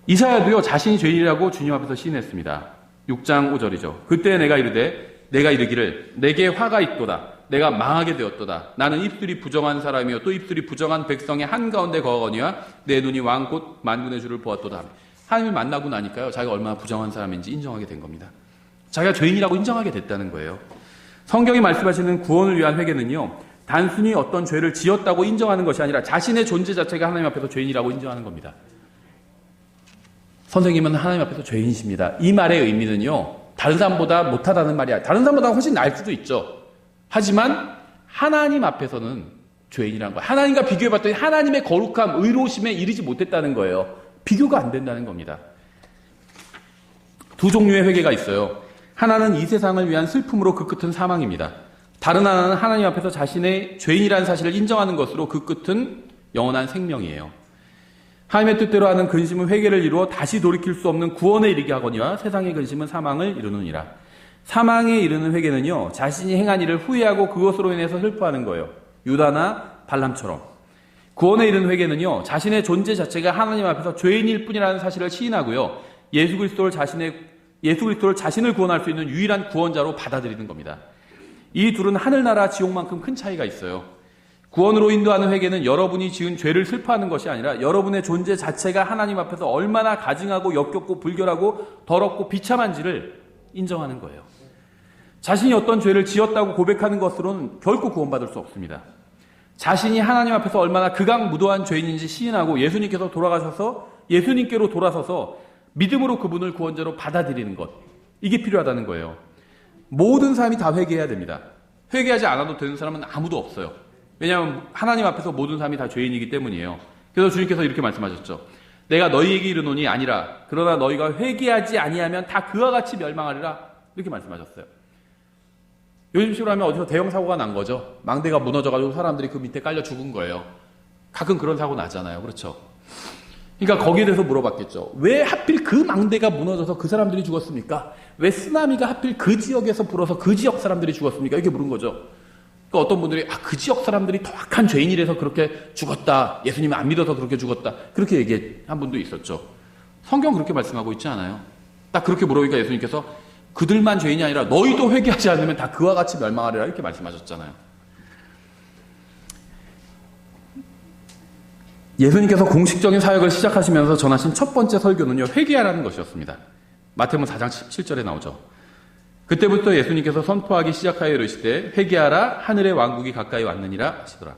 Speaker 1: 이사야도요 자신이 죄인이라고 주님 앞에서 시인했습니다. 6장 5절이죠. 그때 내가 이르기를 내게 화가 있도다. 내가 망하게 되었도다. 나는 입술이 부정한 사람이요 또 입술이 부정한 백성의 한가운데 거하거니와 내 눈이 왕 곧 만군의 주를 보았도다. 하나님을 만나고 나니까요 자기가 얼마나 부정한 사람인지 인정하게 된 겁니다. 자기가 죄인이라고 인정하게 됐다는 거예요. 성경이 말씀하시는 구원을 위한 회개는요 단순히 어떤 죄를 지었다고 인정하는 것이 아니라 자신의 존재 자체가 하나님 앞에서 죄인이라고 인정하는 겁니다. 선생님은 하나님 앞에서 죄인이십니다. 이 말의 의미는요 다른 사람보다 못하다는 말이 아니라 다른 사람보다 훨씬 나을 수도 있죠. 하지만 하나님 앞에서는 죄인이라는 거예요. 하나님과 비교해봤더니 하나님의 거룩함, 의로우심에 이르지 못했다는 거예요. 비교가 안 된다는 겁니다. 두 종류의 회개가 있어요. 하나는 이 세상을 위한 슬픔으로 그 끝은 사망입니다. 다른 하나는 하나님 앞에서 자신의 죄인이라는 사실을 인정하는 것으로 그 끝은 영원한 생명이에요. 하나님의 뜻대로 하는 근심은 회개를 이루어 다시 돌이킬 수 없는 구원에 이르게 하거니와 세상의 근심은 사망을 이루느니라. 사망에 이르는 회개는요 자신이 행한 일을 후회하고 그것으로 인해서 슬퍼하는 거예요. 유다나 발람처럼. 구원에 이르는 회개는요 자신의 존재 자체가 하나님 앞에서 죄인일 뿐이라는 사실을 시인하고요 예수 그리스도를 자신을 구원할 수 있는 유일한 구원자로 받아들이는 겁니다. 이 둘은 하늘나라 지옥만큼 큰 차이가 있어요. 구원으로 인도하는 회개는 여러분이 지은 죄를 슬퍼하는 것이 아니라 여러분의 존재 자체가 하나님 앞에서 얼마나 가증하고 역겹고 불결하고 더럽고 비참한지를 인정하는 거예요. 자신이 어떤 죄를 지었다고 고백하는 것으로는 결코 구원받을 수 없습니다. 자신이 하나님 앞에서 얼마나 극악무도한 죄인인지 시인하고 예수님께로 돌아서서 믿음으로 그분을 구원자로 받아들이는 것. 이게 필요하다는 거예요. 모든 사람이 다 회개해야 됩니다. 회개하지 않아도 되는 사람은 아무도 없어요. 왜냐하면 하나님 앞에서 모든 사람이 다 죄인이기 때문이에요. 그래서 주님께서 이렇게 말씀하셨죠. 내가 너희에게 이르노니 아니라 그러나 너희가 회개하지 아니하면 다 그와 같이 멸망하리라. 이렇게 말씀하셨어요. 요즘식으로 하면 어디서 대형 사고가 난 거죠. 망대가 무너져가지고 사람들이 그 밑에 깔려 죽은 거예요. 가끔 그런 사고 나잖아요. 그렇죠? 그러니까 거기에 대해서 물어봤겠죠. 왜 하필 그 망대가 무너져서 그 사람들이 죽었습니까? 왜 쓰나미가 하필 그 지역에서 불어서 그 지역 사람들이 죽었습니까? 이렇게 물은 거죠. 그러니까 어떤 분들이 그 지역 사람들이 더 악한 죄인이라서 그렇게 죽었다. 예수님이 안 믿어서 그렇게 죽었다. 그렇게 얘기한 분도 있었죠. 성경 그렇게 말씀하고 있지 않아요? 딱 그렇게 물어보니까 예수님께서 그들만 죄인이 아니라 너희도 회개하지 않으면 다 그와 같이 멸망하리라 이렇게 말씀하셨잖아요. 예수님께서 공식적인 사역을 시작하시면서 전하신 첫 번째 설교는요, 회개하라는 것이었습니다. 마태복음 4장 17절에 나오죠. 그때부터 예수님께서 선포하기 시작하여 이르시되 회개하라 하늘의 왕국이 가까이 왔느니라 하시더라.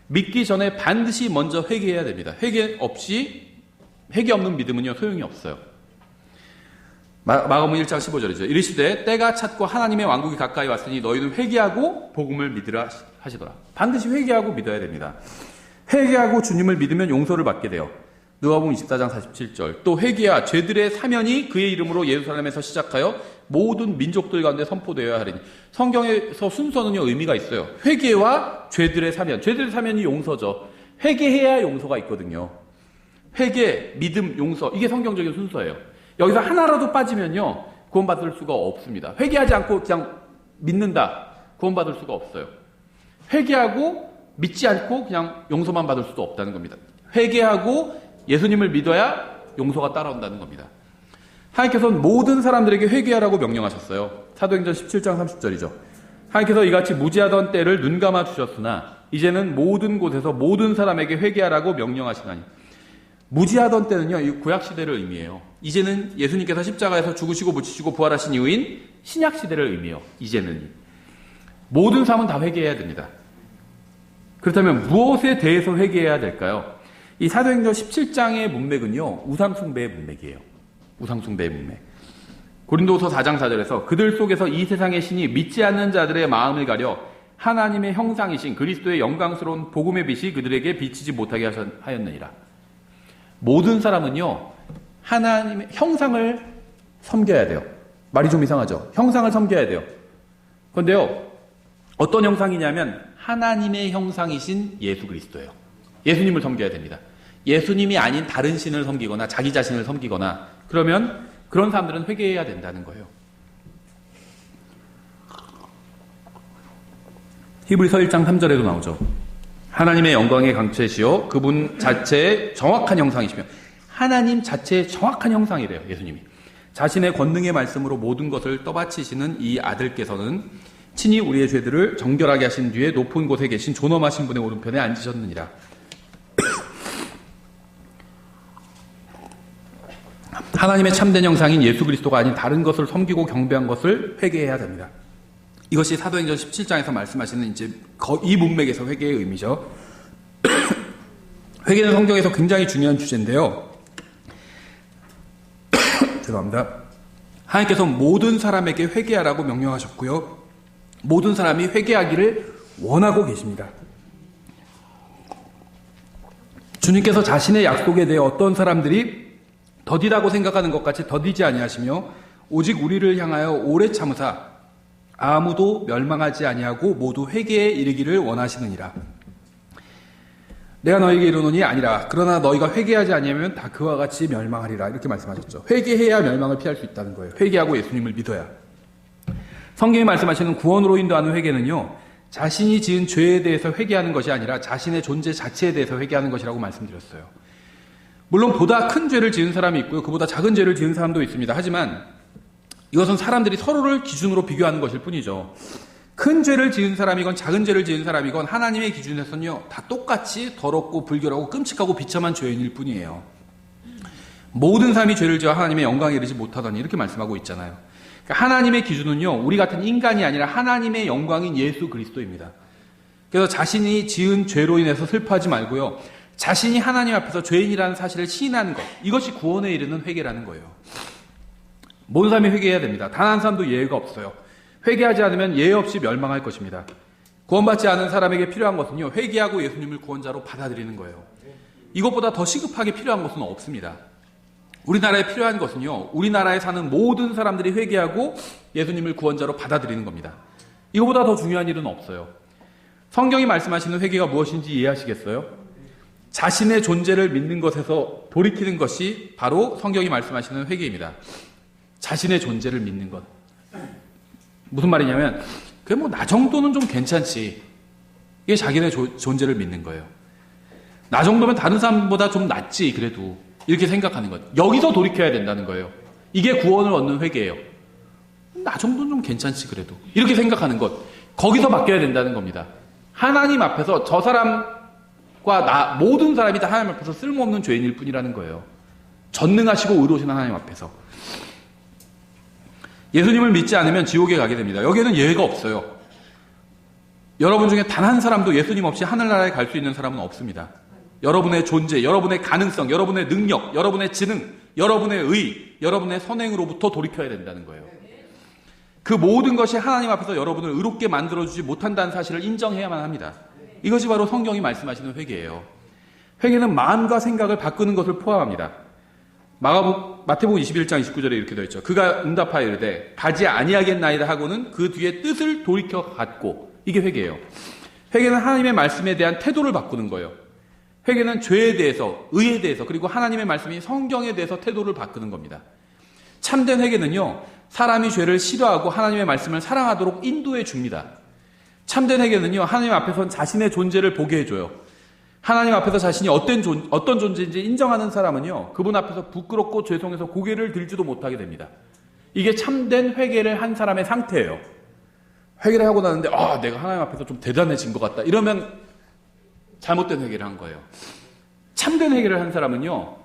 Speaker 1: 믿기 전에 반드시 먼저 회개해야 됩니다. 회개 없는 믿음은요 소용이 없어요. 마가복음 1장 15절이죠. 이르시되 때가 찼고 하나님의 왕국이 가까이 왔으니 너희는 회개하고 복음을 믿으라 하시더라. 반드시 회개하고 믿어야 됩니다. 회개하고 주님을 믿으면 용서를 받게 돼요. 누가복음 24장 47절. 또 회개하 죄들의 사면이 그의 이름으로 예루살렘에서 시작하여 모든 민족들 가운데 선포되어야 하리니. 성경에서 순서는요, 의미가 있어요. 회개와 죄들의 사면. 죄들의 사면이 용서죠. 회개해야 용서가 있거든요. 회개, 믿음, 용서. 이게 성경적인 순서예요. 여기서 하나라도 빠지면요, 구원받을 수가 없습니다. 회개하지 않고 그냥 믿는다. 구원받을 수가 없어요. 회개하고 믿지 않고 그냥 용서만 받을 수도 없다는 겁니다. 회개하고 예수님을 믿어야 용서가 따라온다는 겁니다. 하나님께서는 모든 사람들에게 회개하라고 명령하셨어요. 사도행전 17장 30절이죠. 하나님께서 이같이 무지하던 때를 눈감아 주셨으나 이제는 모든 곳에서 모든 사람에게 회개하라고 명령하시나니. 무지하던 때는요, 이 구약시대를 의미해요. 이제는 예수님께서 십자가에서 죽으시고 묻히시고 부활하신 이후인 신약시대를 의미해요. 이제는. 모든 사람은 다 회개해야 됩니다. 그렇다면 무엇에 대해서 회개해야 될까요? 이 사도행전 17장의 문맥은요, 우상숭배의 문맥이에요. 우상숭배의 문맥. 고린도서 4장 4절에서 그들 속에서 이 세상의 신이 믿지 않는 자들의 마음을 가려 하나님의 형상이신 그리스도의 영광스러운 복음의 빛이 그들에게 비치지 못하게 하였느니라. 모든 사람은요, 하나님의 형상을 섬겨야 돼요. 말이 좀 이상하죠? 형상을 섬겨야 돼요. 그런데요, 어떤 형상이냐면 하나님의 형상이신 예수 그리스도예요. 예수님을 섬겨야 됩니다. 예수님이 아닌 다른 신을 섬기거나 자기 자신을 섬기거나 그러면 그런 사람들은 회개해야 된다는 거예요. 히브리서 1장 3절에도 나오죠. 하나님의 영광의 강체시요 그분 자체의 정확한 형상이시며. 하나님 자체의 정확한 형상이래요. 예수님이. 자신의 권능의 말씀으로 모든 것을 떠받치시는 이 아들께서는 친히 우리의 죄들을 정결하게 하신 뒤에 높은 곳에 계신 존엄하신 분의 오른편에 앉으셨느니라. 하나님의 참된 형상인 예수 그리스도가 아닌 다른 것을 섬기고 경배한 것을 회개해야 됩니다. 이것이 사도행전 17장에서 말씀하시는 이제 이 문맥에서 회개의 의미죠. 회개는 성경에서 굉장히 중요한 주제인데요. 죄송합니다. 하나님께서 모든 사람에게 회개하라고 명령하셨고요. 모든 사람이 회개하기를 원하고 계십니다. 주님께서 자신의 약속에 대해 어떤 사람들이 더디다고 생각하는 것 같이 더디지 아니하시며 오직 우리를 향하여 오래 참으사 아무도 멸망하지 아니하고 모두 회개에 이르기를 원하시느니라. 내가 너에게 이르노니 아니라 그러나 너희가 회개하지 아니하면 다 그와 같이 멸망하리라. 이렇게 말씀하셨죠. 회개해야 멸망을 피할 수 있다는 거예요. 회개하고 예수님을 믿어야. 성경이 말씀하시는 구원으로 인도하는 회개는요, 자신이 지은 죄에 대해서 회개하는 것이 아니라 자신의 존재 자체에 대해서 회개하는 것이라고 말씀드렸어요. 물론 보다 큰 죄를 지은 사람이 있고요. 그보다 작은 죄를 지은 사람도 있습니다. 하지만 이것은 사람들이 서로를 기준으로 비교하는 것일 뿐이죠. 큰 죄를 지은 사람이건 작은 죄를 지은 사람이건 하나님의 기준에서는요, 다 똑같이 더럽고 불결하고 끔찍하고 비참한 죄인일 뿐이에요. 모든 사람이 죄를 지어 하나님의 영광에 이르지 못하더니 이렇게 말씀하고 있잖아요. 그러니까 하나님의 기준은요, 우리 같은 인간이 아니라 하나님의 영광인 예수 그리스도입니다. 그래서 자신이 지은 죄로 인해서 슬퍼하지 말고요, 자신이 하나님 앞에서 죄인이라는 사실을 시인하는 것, 이것이 구원에 이르는 회개라는 거예요. 모든 사람이 회개해야 됩니다. 단 한 사람도 예외가 없어요. 회개하지 않으면 예외 없이 멸망할 것입니다. 구원받지 않은 사람에게 필요한 것은요, 회개하고 예수님을 구원자로 받아들이는 거예요. 이것보다 더 시급하게 필요한 것은 없습니다. 우리나라에 필요한 것은요, 우리나라에 사는 모든 사람들이 회개하고 예수님을 구원자로 받아들이는 겁니다. 이것보다 더 중요한 일은 없어요. 성경이 말씀하시는 회개가 무엇인지 이해하시겠어요? 자신의 존재를 믿는 것에서 돌이키는 것이 바로 성경이 말씀하시는 회개입니다. 자신의 존재를 믿는 것. 무슨 말이냐면, 그게 뭐 나 정도는 좀 괜찮지. 이게 자기네 존재를 믿는 거예요. 나 정도면 다른 사람보다 좀 낫지 그래도. 이렇게 생각하는 것. 여기서 돌이켜야 된다는 거예요. 이게 구원을 얻는 회개예요. 나 정도는 좀 괜찮지 그래도. 이렇게 생각하는 것. 거기서 바뀌어야 된다는 겁니다. 하나님 앞에서 저 사람과 나, 모든 사람이 다 하나님 앞에서 쓸모없는 죄인일 뿐이라는 거예요. 전능하시고 의로우신 하나님 앞에서. 예수님을 믿지 않으면 지옥에 가게 됩니다. 여기에는 예외가 없어요. 여러분 중에 단 한 사람도 예수님 없이 하늘나라에 갈 수 있는 사람은 없습니다. 여러분의 존재, 여러분의 가능성, 여러분의 능력, 여러분의 지능, 여러분의 의, 여러분의 선행으로부터 돌이켜야 된다는 거예요. 그 모든 것이 하나님 앞에서 여러분을 의롭게 만들어주지 못한다는 사실을 인정해야만 합니다. 이것이 바로 성경이 말씀하시는 회개예요. 회개는 마음과 생각을 바꾸는 것을 포함합니다. 마태복음 21장 29절에 이렇게 되어 있죠. 그가 응답하여 이르되 가지 아니하겠나이다 하고는 그 뒤에 뜻을 돌이켜 갔고. 이게 회개예요. 회개는 하나님의 말씀에 대한 태도를 바꾸는 거예요. 회개는 죄에 대해서, 의에 대해서, 그리고 하나님의 말씀이 성경에 대해서 태도를 바꾸는 겁니다. 참된 회개는요, 사람이 죄를 싫어하고 하나님의 말씀을 사랑하도록 인도해 줍니다. 참된 회개는요, 하나님 앞에서 자신의 존재를 보게 해줘요. 하나님 앞에서 자신이 어떤 존재인지 인정하는 사람은요, 그분 앞에서 부끄럽고 죄송해서 고개를 들지도 못하게 됩니다. 이게 참된 회개를 한 사람의 상태예요. 회개를 하고 나는데, 내가 하나님 앞에서 좀 대단해진 것 같다. 이러면 잘못된 회개를 한 거예요. 참된 회개를 한 사람은요,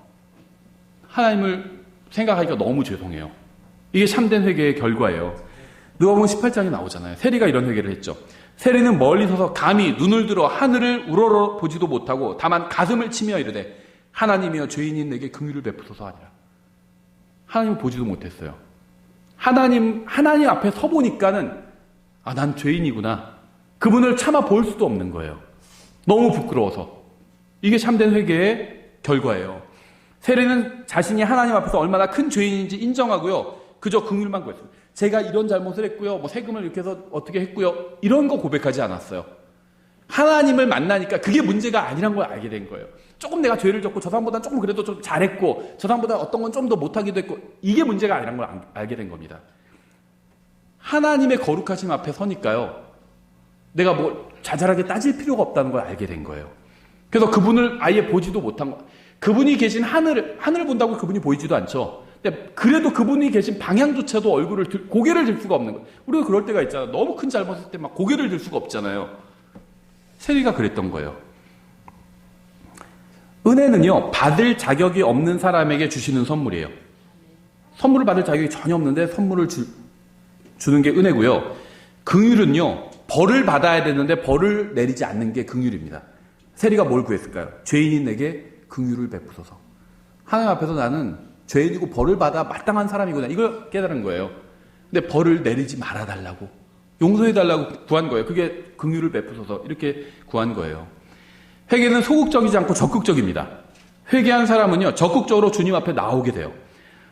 Speaker 1: 하나님을 생각하기가 너무 죄송해요. 이게 참된 회개의 결과예요. 누가복음 18장에 나오잖아요. 세리가 이런 회개를 했죠. 세리는 멀리 서서 감히 눈을 들어 하늘을 우러러 보지도 못하고 다만 가슴을 치며 이르되 하나님이여 죄인인 내게 긍휼을 베푸소서 하니라. 하나님을 보지도 못했어요. 하나님 앞에 서 보니까는 난 죄인이구나. 그분을 차마 볼 수도 없는 거예요. 너무 부끄러워서. 이게 참된 회개의 결과예요. 세리는 자신이 하나님 앞에서 얼마나 큰 죄인인지 인정하고요. 그저 긍휼만 구했습니다. 제가 이런 잘못을 했고요. 세금을 이렇게 해서 어떻게 했고요. 이런 거 고백하지 않았어요. 하나님을 만나니까 그게 문제가 아니란 걸 알게 된 거예요. 조금 내가 죄를 졌고 저 사람보다 조금 그래도 좀 잘했고 저 사람보다 어떤 건 좀 더 못하기도 했고 이게 문제가 아니란 걸 알게 된 겁니다. 하나님의 거룩하심 앞에 서니까요. 내가 자잘하게 따질 필요가 없다는 걸 알게 된 거예요. 그래서 그분을 아예 보지도 못한 거. 그분이 계신 하늘을 본다고 그분이 보이지도 않죠. 근데 그래도 그분이 계신 방향조차도 고개를 들 수가 없는 거예요. 우리가 그럴 때가 있잖아요. 너무 큰 잘못했을 때 막 고개를 들 수가 없잖아요. 세리가 그랬던 거예요. 은혜는요, 받을 자격이 없는 사람에게 주시는 선물이에요. 선물을 받을 자격이 전혀 없는데 선물을 주는 게 은혜고요. 긍휼은요, 벌을 받아야 되는데 벌을 내리지 않는 게 긍휼입니다. 세리가 뭘 구했을까요? 죄인인 내게 긍휼을 베푸소서. 하나님 앞에서 나는 죄인이고 벌을 받아 마땅한 사람이구나. 이걸 깨달은 거예요. 근데 벌을 내리지 말아달라고, 용서해달라고 구한 거예요. 그게 긍휼을 베푸소서 이렇게 구한 거예요. 회개는 소극적이지 않고 적극적입니다. 회개한 사람은요, 적극적으로 주님 앞에 나오게 돼요.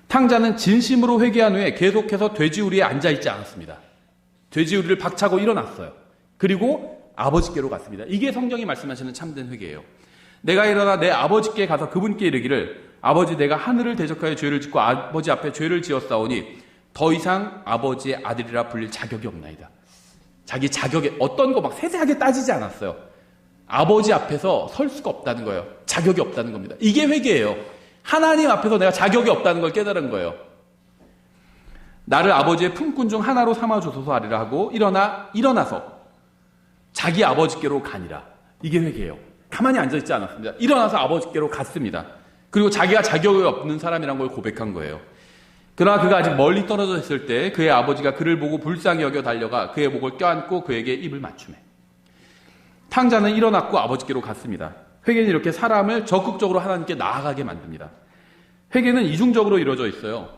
Speaker 1: 탕자는 진심으로 회개한 후에 계속해서 돼지우리에 앉아있지 않았습니다. 돼지우리를 박차고 일어났어요. 그리고 아버지께로 갔습니다. 이게 성경이 말씀하시는 참된 회개예요. 내가 일어나 내 아버지께 가서 그분께 이르기를 아버지 내가 하늘을 대적하여 죄를 짓고 아버지 앞에 죄를 지었사오니 더 이상 아버지의 아들이라 불릴 자격이 없나이다. 자기 자격에 어떤 거 막 세세하게 따지지 않았어요. 아버지 앞에서 설 수가 없다는 거예요. 자격이 없다는 겁니다. 이게 회개예요. 하나님 앞에서 내가 자격이 없다는 걸 깨달은 거예요. 나를 아버지의 품꾼 중 하나로 삼아주소서 하리라 하고 일어나서 자기 아버지께로 가니라. 이게 회개예요. 가만히 앉아있지 않았습니다. 일어나서 아버지께로 갔습니다. 그리고 자기가 자격이 없는 사람이란 걸 고백한 거예요. 그러나 그가 아직 멀리 떨어져 있을 때 그의 아버지가 그를 보고 불쌍히 여겨 달려가 그의 목을 껴안고 그에게 입을 맞추매. 탕자는 일어났고 아버지께로 갔습니다. 회개는 이렇게 사람을 적극적으로 하나님께 나아가게 만듭니다. 회개는 이중적으로 이루어져 있어요.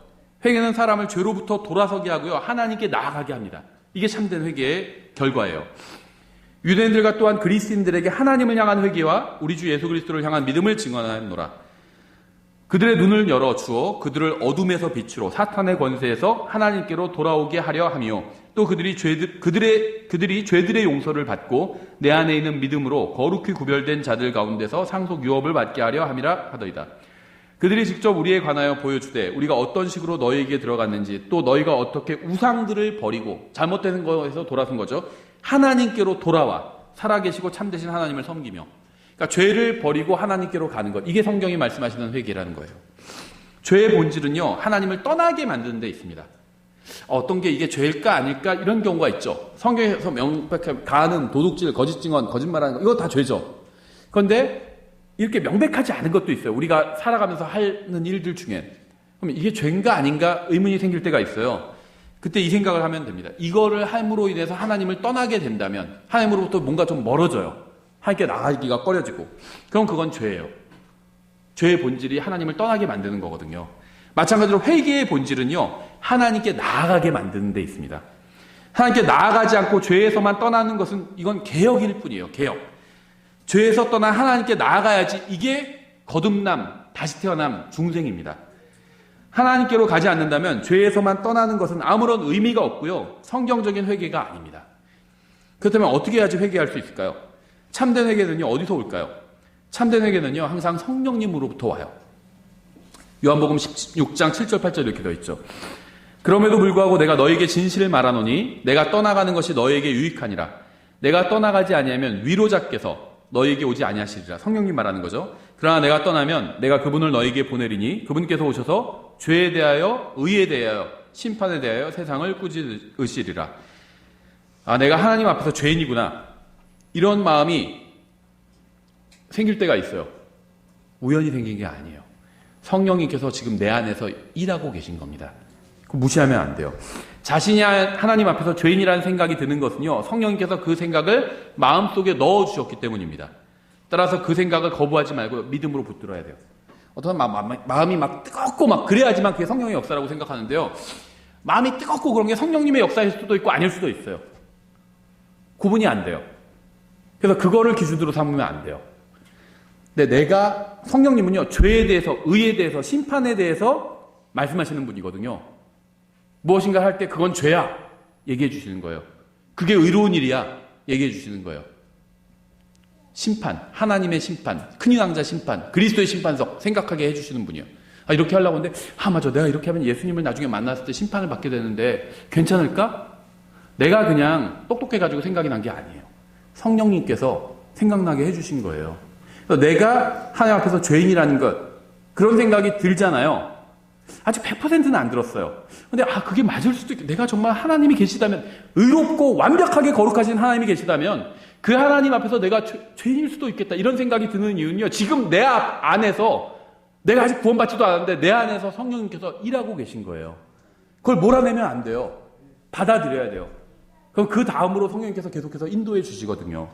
Speaker 1: 회개는 사람을 죄로부터 돌아서게 하고요, 하나님께 나아가게 합니다. 이게 참된 회개의 결과예요. 유대인들과 또한 그리스인들에게 하나님을 향한 회개와 우리 주 예수 그리스도를 향한 믿음을 증언하노라. 그들의 눈을 열어 주어 그들을 어둠에서 빛으로 사탄의 권세에서 하나님께로 돌아오게 하려 하며 또 그들이 죄들의 용서를 받고 내 안에 있는 믿음으로 거룩히 구별된 자들 가운데서 상속 유업을 받게 하려 함이라 하더이다. 그들이 직접 우리에 관하여 보여주되 우리가 어떤 식으로 너희에게 들어갔는지 또 너희가 어떻게 우상들을 버리고 잘못된 거에서 돌아선 거죠. 하나님께로 돌아와 살아계시고 참되신 하나님을 섬기며, 그러니까 죄를 버리고 하나님께로 가는 것, 이게 성경이 말씀하시는 회개라는 거예요. 죄의 본질은요, 하나님을 떠나게 만드는 데 있습니다. 어떤 게 이게 죄일까 아닐까 이런 경우가 있죠. 성경에서 명백하게 간음, 도둑질, 거짓 증언, 거짓말하는 거, 이거 다 죄죠. 그런데 이렇게 명백하지 않은 것도 있어요. 우리가 살아가면서 하는 일들 중에. 그럼 이게 죄인가 아닌가 의문이 생길 때가 있어요. 그때 이 생각을 하면 됩니다. 이거를 함으로 인해서 하나님을 떠나게 된다면 하나님으로부터 뭔가 좀 멀어져요. 하나님께 나가기가 꺼려지고. 그럼 그건 죄예요. 죄의 본질이 하나님을 떠나게 만드는 거거든요. 마찬가지로 회개의 본질은요, 하나님께 나아가게 만드는 데 있습니다. 하나님께 나아가지 않고 죄에서만 떠나는 것은 이건 개혁일 뿐이에요. 개혁. 죄에서 떠나 하나님께 나아가야지, 이게 거듭남, 다시 태어남, 중생입니다. 하나님께로 가지 않는다면 죄에서만 떠나는 것은 아무런 의미가 없고요. 성경적인 회개가 아닙니다. 그렇다면 어떻게 해야지 회개할 수 있을까요? 참된 회개는요, 어디서 올까요? 참된 회개는요, 항상 성령님으로부터 와요. 요한복음 16장 7절 8절 이렇게 되어 있죠. 그럼에도 불구하고 내가 너에게 진실을 말하노니 내가 떠나가는 것이 너에게 유익하니라. 내가 떠나가지 아니하면 위로자께서 너에게 오지 아니하시리라. 성령님 말하는 거죠. 그러나 내가 떠나면 내가 그분을 너에게 보내리니 그분께서 오셔서 죄에 대하여 의에 대하여 심판에 대하여 세상을 꾸짖으시리라. 아, 내가 하나님 앞에서 죄인이구나. 이런 마음이 생길 때가 있어요. 우연히 생긴 게 아니에요. 성령님께서 지금 내 안에서 일하고 계신 겁니다. 무시하면 안 돼요. 자신이 하나님 앞에서 죄인이라는 생각이 드는 것은요, 성령님께서 그 생각을 마음속에 넣어주셨기 때문입니다. 따라서 그 생각을 거부하지 말고 믿음으로 붙들어야 돼요. 어떤 마음이 막 뜨겁고 막 그래야지만 그게 성령의 역사라고 생각하는데요. 마음이 뜨겁고 그런 게 성령님의 역사일 수도 있고 아닐 수도 있어요. 구분이 안 돼요. 그래서 그거를 기준으로 삼으면 안 돼요. 근데 성령님은요, 죄에 대해서, 의에 대해서, 심판에 대해서 말씀하시는 분이거든요. 무엇인가 할 때 그건 죄야 얘기해 주시는 거예요. 그게 의로운 일이야 얘기해 주시는 거예요. 심판, 하나님의 심판, 큰왕자 심판, 그리스도의 심판석 생각하게 해주시는 분이에요. 아, 이렇게 하려고 하는데 맞아, 내가 이렇게 하면 예수님을 나중에 만났을 때 심판을 받게 되는데 괜찮을까? 내가 그냥 똑똑해가지고 생각이 난 게 아니에요. 성령님께서 생각나게 해주신 거예요. 그래서 내가 하나님 앞에서 죄인이라는 것, 그런 생각이 들잖아요. 아직 100%는 안 들었어요. 근데 그게 맞을 수도 있고, 내가 정말 하나님이 계시다면, 의롭고 완벽하게 거룩하신 하나님이 계시다면 그 하나님 앞에서 내가 죄인일 수도 있겠다, 이런 생각이 드는 이유는요, 지금 내 안에서, 내가 아직 구원받지도 않았는데 내 안에서 성령님께서 일하고 계신 거예요. 그걸 몰아내면 안 돼요. 받아들여야 돼요. 그럼 그 다음으로 성령님께서 계속해서 인도해 주시거든요.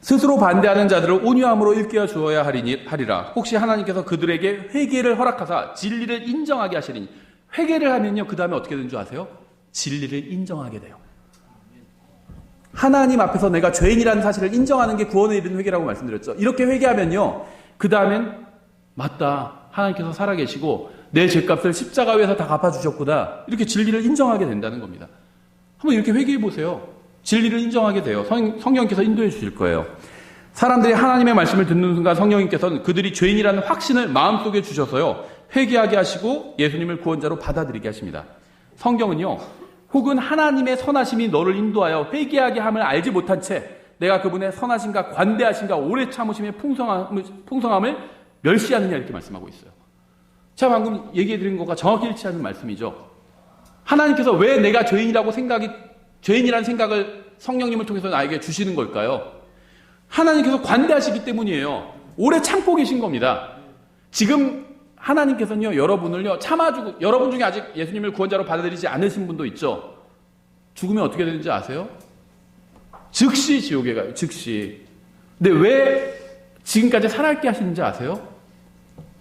Speaker 1: 스스로 반대하는 자들을 온유함으로 일깨워 주어야 하리라. 혹시 하나님께서 그들에게 회개를 허락하사 진리를 인정하게 하시리니. 회개를 하면요, 그 다음에 어떻게 되는 줄 아세요? 진리를 인정하게 돼요. 하나님 앞에서 내가 죄인이라는 사실을 인정하는 게 구원에 이르는 회개라고 말씀드렸죠. 이렇게 회개하면요, 그 다음엔 맞다, 하나님께서 살아계시고 내 죄값을 십자가 위에서 다 갚아주셨구나, 이렇게 진리를 인정하게 된다는 겁니다. 한번 이렇게 회개해 보세요. 진리를 인정하게 돼요. 성령님께서 인도해 주실 거예요. 사람들이 하나님의 말씀을 듣는 순간 성령님께서는 그들이 죄인이라는 확신을 마음속에 주셔서요, 회개하게 하시고 예수님을 구원자로 받아들이게 하십니다. 성경은요, 혹은 하나님의 선하심이 너를 인도하여 회개하게 함을 알지 못한 채 내가 그분의 선하심과 관대하심과 오래 참으심의 풍성함을 멸시하느냐, 이렇게 말씀하고 있어요. 제가 방금 얘기해드린 것과 정확히 일치하는 말씀이죠. 하나님께서 왜 내가 죄인이라는 생각을 성령님을 통해서 나에게 주시는 걸까요? 하나님께서 관대하시기 때문이에요. 오래 참고 계신 겁니다. 지금 하나님께서는요, 여러분을요, 참아주고, 여러분 중에 아직 예수님을 구원자로 받아들이지 않으신 분도 있죠. 죽으면 어떻게 되는지 아세요? 즉시 지옥에 가요. 즉시. 근데 왜 지금까지 살아있게 하시는지 아세요?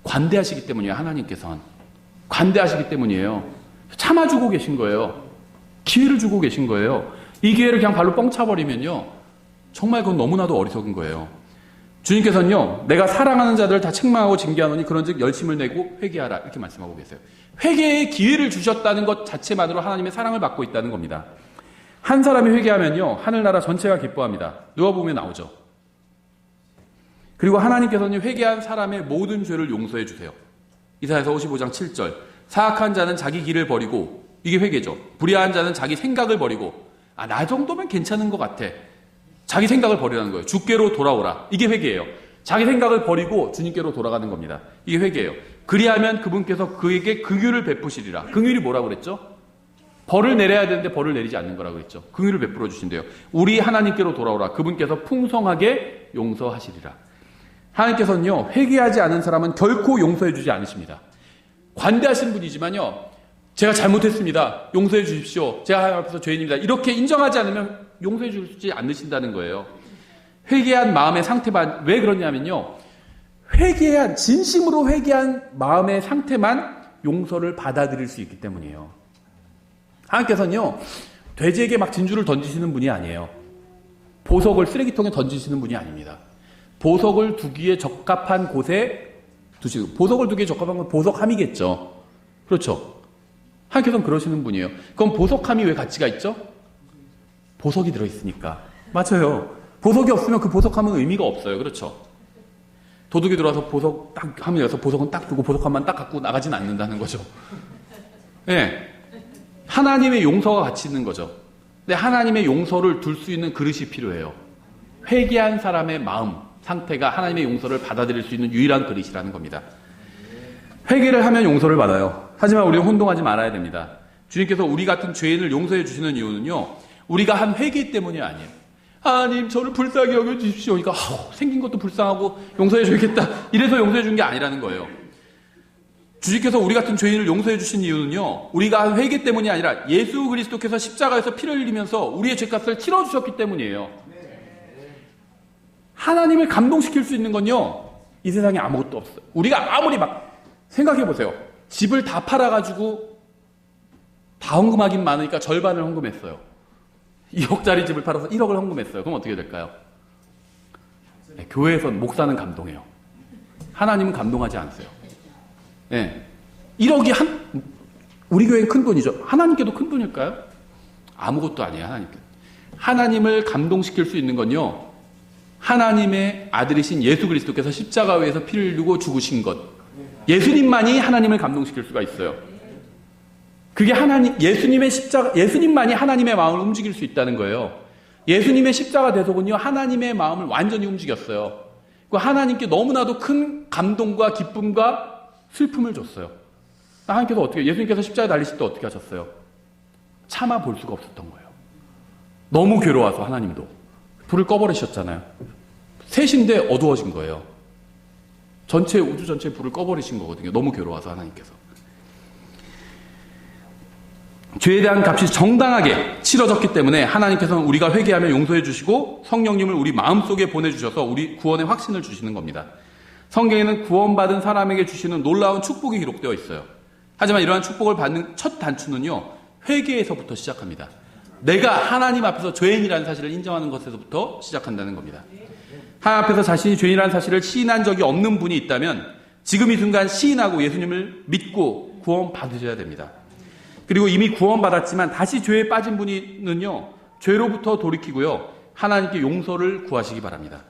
Speaker 1: 관대하시기 때문이에요. 하나님께서는 관대하시기 때문이에요. 참아주고 계신 거예요. 기회를 주고 계신 거예요. 이 기회를 그냥 발로 뻥 차버리면요, 정말 그건 너무나도 어리석은 거예요. 주님께서는요, 내가 사랑하는 자들을 다 책망하고 징계하노니 그런즉 열심을 내고 회개하라, 이렇게 말씀하고 계세요. 회개의 기회를 주셨다는 것 자체만으로 하나님의 사랑을 받고 있다는 겁니다. 한 사람이 회개하면요, 하늘나라 전체가 기뻐합니다. 누가복음에 나오죠. 그리고 하나님께서는 회개한 사람의 모든 죄를 용서해 주세요. 이사야서 55장 7절. 사악한 자는 자기 길을 버리고, 이게 회개죠. 불의한 자는 자기 생각을 버리고, 나 정도면 괜찮은 것 같아, 자기 생각을 버리라는 거예요. 주께로 돌아오라, 이게 회개예요. 자기 생각을 버리고 주님께로 돌아가는 겁니다. 이게 회개예요. 그리하면 그분께서 그에게 긍휼을 베푸시리라. 긍휼이 뭐라고 그랬죠? 벌을 내려야 되는데 벌을 내리지 않는 거라고 그랬죠. 긍휼을 베풀어 주신대요. 우리 하나님께로 돌아오라. 그분께서 풍성하게 용서하시리라. 하나님께서는요, 회개하지 않은 사람은 결코 용서해 주지 않으십니다. 관대하신 분이지만요, 제가 잘못했습니다, 용서해 주십시오, 제가 하나님 앞에서 죄인입니다, 이렇게 인정하지 않으면 용서해 주지 않으신다는 거예요. 회개한 마음의 상태만, 왜 그러냐면요, 진심으로 회개한 마음의 상태만 용서를 받아들일 수 있기 때문이에요. 하나님께서는요, 돼지에게 막 진주를 던지시는 분이 아니에요. 보석을 쓰레기통에 던지시는 분이 아닙니다. 보석을 두기에 적합한 곳에 두시고, 보석을 두기에 적합한 건 보석함이겠죠. 그렇죠. 하나님께서는 그러시는 분이에요. 그럼 보석함이 왜 가치가 있죠? 보석이 들어있으니까. 맞아요. 보석이 없으면 그 보석함은 의미가 없어요. 그렇죠. 도둑이 들어와서 보석 딱 하면 여기서 보석은 딱 두고 보석함만 딱 갖고 나가진 않는다는 거죠. 예. 네. 하나님의 용서가 같이 있는 거죠. 근데 하나님의 용서를 둘 수 있는 그릇이 필요해요. 회개한 사람의 마음 상태가 하나님의 용서를 받아들일 수 있는 유일한 그릇이라는 겁니다. 회개를 하면 용서를 받아요. 하지만 우리는 혼동하지 말아야 됩니다. 주님께서 우리 같은 죄인을 용서해 주시는 이유는요, 우리가 한 회개 때문이 아니에요. 하나님 저를 불쌍히 여겨주십시오. 그러니까 생긴 것도 불쌍하고 용서해 줘야겠다, 이래서 용서해 준 게 아니라는 거예요. 주님께서 우리 같은 죄인을 용서해 주신 이유는요, 우리가 한 회개 때문이 아니라 예수 그리스도께서 십자가에서 피를 흘리면서 우리의 죄값을 치러주셨기 때문이에요. 하나님을 감동시킬 수 있는 건요, 이 세상에 아무것도 없어요. 우리가 아무리 막 생각해보세요. 집을 다 팔아가지고 다 헌금하긴 많으니까 절반을 헌금했어요. 2억짜리 집을 팔아서 1억을 헌금했어요. 그럼 어떻게 될까요? 네, 교회에선 목사는 감동해요. 하나님은 감동하지 않으세요. 네. 1억이 우리 교회는 큰 돈이죠. 하나님께도 큰 돈일까요? 아무것도 아니에요. 하나님께. 하나님을 감동시킬 수 있는 건요, 하나님의 아들이신 예수 그리스도께서 십자가 위에서 피를 흘리고 죽으신 것, 예수님만이 하나님을 감동시킬 수가 있어요. 그게 예수님만이 하나님의 마음을 움직일 수 있다는 거예요. 예수님의 십자가 대속은요, 하나님의 마음을 완전히 움직였어요. 그 하나님께 너무나도 큰 감동과 기쁨과 슬픔을 줬어요. 하나님께서 예수님께서 십자가에 달리실 때 어떻게 하셨어요? 참아 볼 수가 없었던 거예요. 너무 괴로워서 하나님도 불을 꺼버리셨잖아요. 셋인데 어두워진 거예요. 우주 전체에 불을 꺼버리신 거거든요. 너무 괴로워서 하나님께서. 죄에 대한 값이 정당하게 치러졌기 때문에 하나님께서는 우리가 회개하면 용서해 주시고 성령님을 우리 마음속에 보내주셔서 우리 구원의 확신을 주시는 겁니다. 성경에는 구원받은 사람에게 주시는 놀라운 축복이 기록되어 있어요. 하지만 이러한 축복을 받는 첫 단추는요, 회개에서부터 시작합니다. 내가 하나님 앞에서 죄인이라는 사실을 인정하는 것에서부터 시작한다는 겁니다. 하나님 앞에서 자신이 죄인이라는 사실을 시인한 적이 없는 분이 있다면 지금 이 순간 시인하고 예수님을 믿고 구원 받으셔야 됩니다. 그리고 이미 구원 받았지만 다시 죄에 빠진 분이는요, 죄로부터 돌이키고요, 하나님께 용서를 구하시기 바랍니다.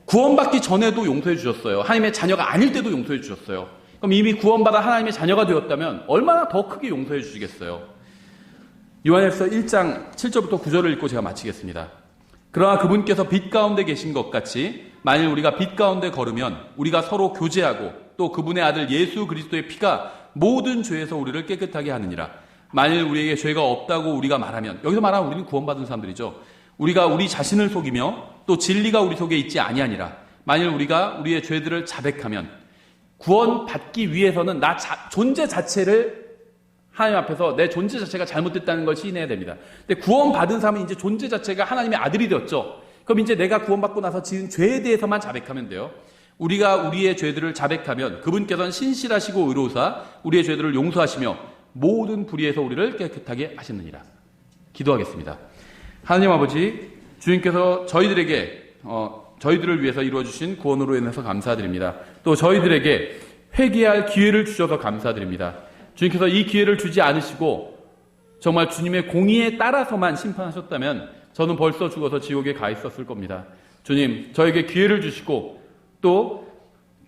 Speaker 1: 구원받기 전에도 용서해 주셨어요. 하나님의 자녀가 아닐 때도 용서해 주셨어요. 그럼 이미 구원받아 하나님의 자녀가 되었다면 얼마나 더 크게 용서해 주시겠어요. 요한일서 1장 7절부터 9절을 읽고 제가 마치겠습니다. 그러나 그분께서 빛 가운데 계신 것 같이 만일 우리가 빛 가운데 걸으면 우리가 서로 교제하고 또 그분의 아들 예수 그리스도의 피가 모든 죄에서 우리를 깨끗하게 하느니라. 만일 우리에게 죄가 없다고 우리가 말하면, 여기서 말하면 우리는 구원받은 사람들이죠. 우리가 우리 자신을 속이며 또 진리가 우리 속에 있지 아니하니라. 만일 우리가 우리의 죄들을 자백하면, 구원받기 위해서는 존재 자체를 하나님 앞에서 내 존재 자체가 잘못됐다는 걸 시인해야 됩니다. 근데 구원받은 사람은 이제 존재 자체가 하나님의 아들이 되었죠. 그럼 이제 내가 구원받고 나서 지은 죄에 대해서만 자백하면 돼요. 우리가 우리의 죄들을 자백하면 그분께서는 신실하시고 의로우사 우리의 죄들을 용서하시며 모든 불의에서 우리를 깨끗하게 하시느니라. 기도하겠습니다. 하나님 아버지, 주님께서 저희들을 위해서 이루어주신 구원으로 인해서 감사드립니다. 또 저희들에게 회개할 기회를 주셔서 감사드립니다. 주님께서 이 기회를 주지 않으시고 정말 주님의 공의에 따라서만 심판하셨다면 저는 벌써 죽어서 지옥에 가 있었을 겁니다. 주님, 저에게 기회를 주시고 또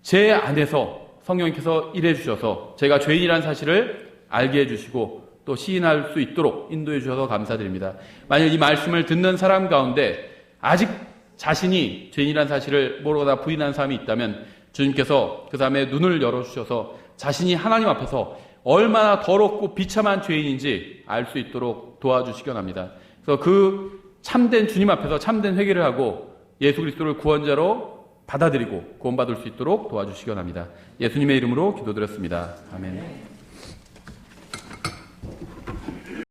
Speaker 1: 제 안에서 성령님께서 일해 주셔서 제가 죄인이라는 사실을 알게 해주시고 또 시인할 수 있도록 인도해 주셔서 감사드립니다. 만일 이 말씀을 듣는 사람 가운데 아직 자신이 죄인이라는 사실을 모르거나 부인하는 사람이 있다면 주님께서 그 사람의 눈을 열어주셔서 자신이 하나님 앞에서 얼마나 더럽고 비참한 죄인인지 알 수 있도록 도와주시기 원합니다. 그래서 그 참된 주님 앞에서 참된 회개를 하고 예수 그리스도를 구원자로 받아들이고 구원받을 수 있도록 도와주시기 원합니다. 예수님의 이름으로 기도드렸습니다. 아멘.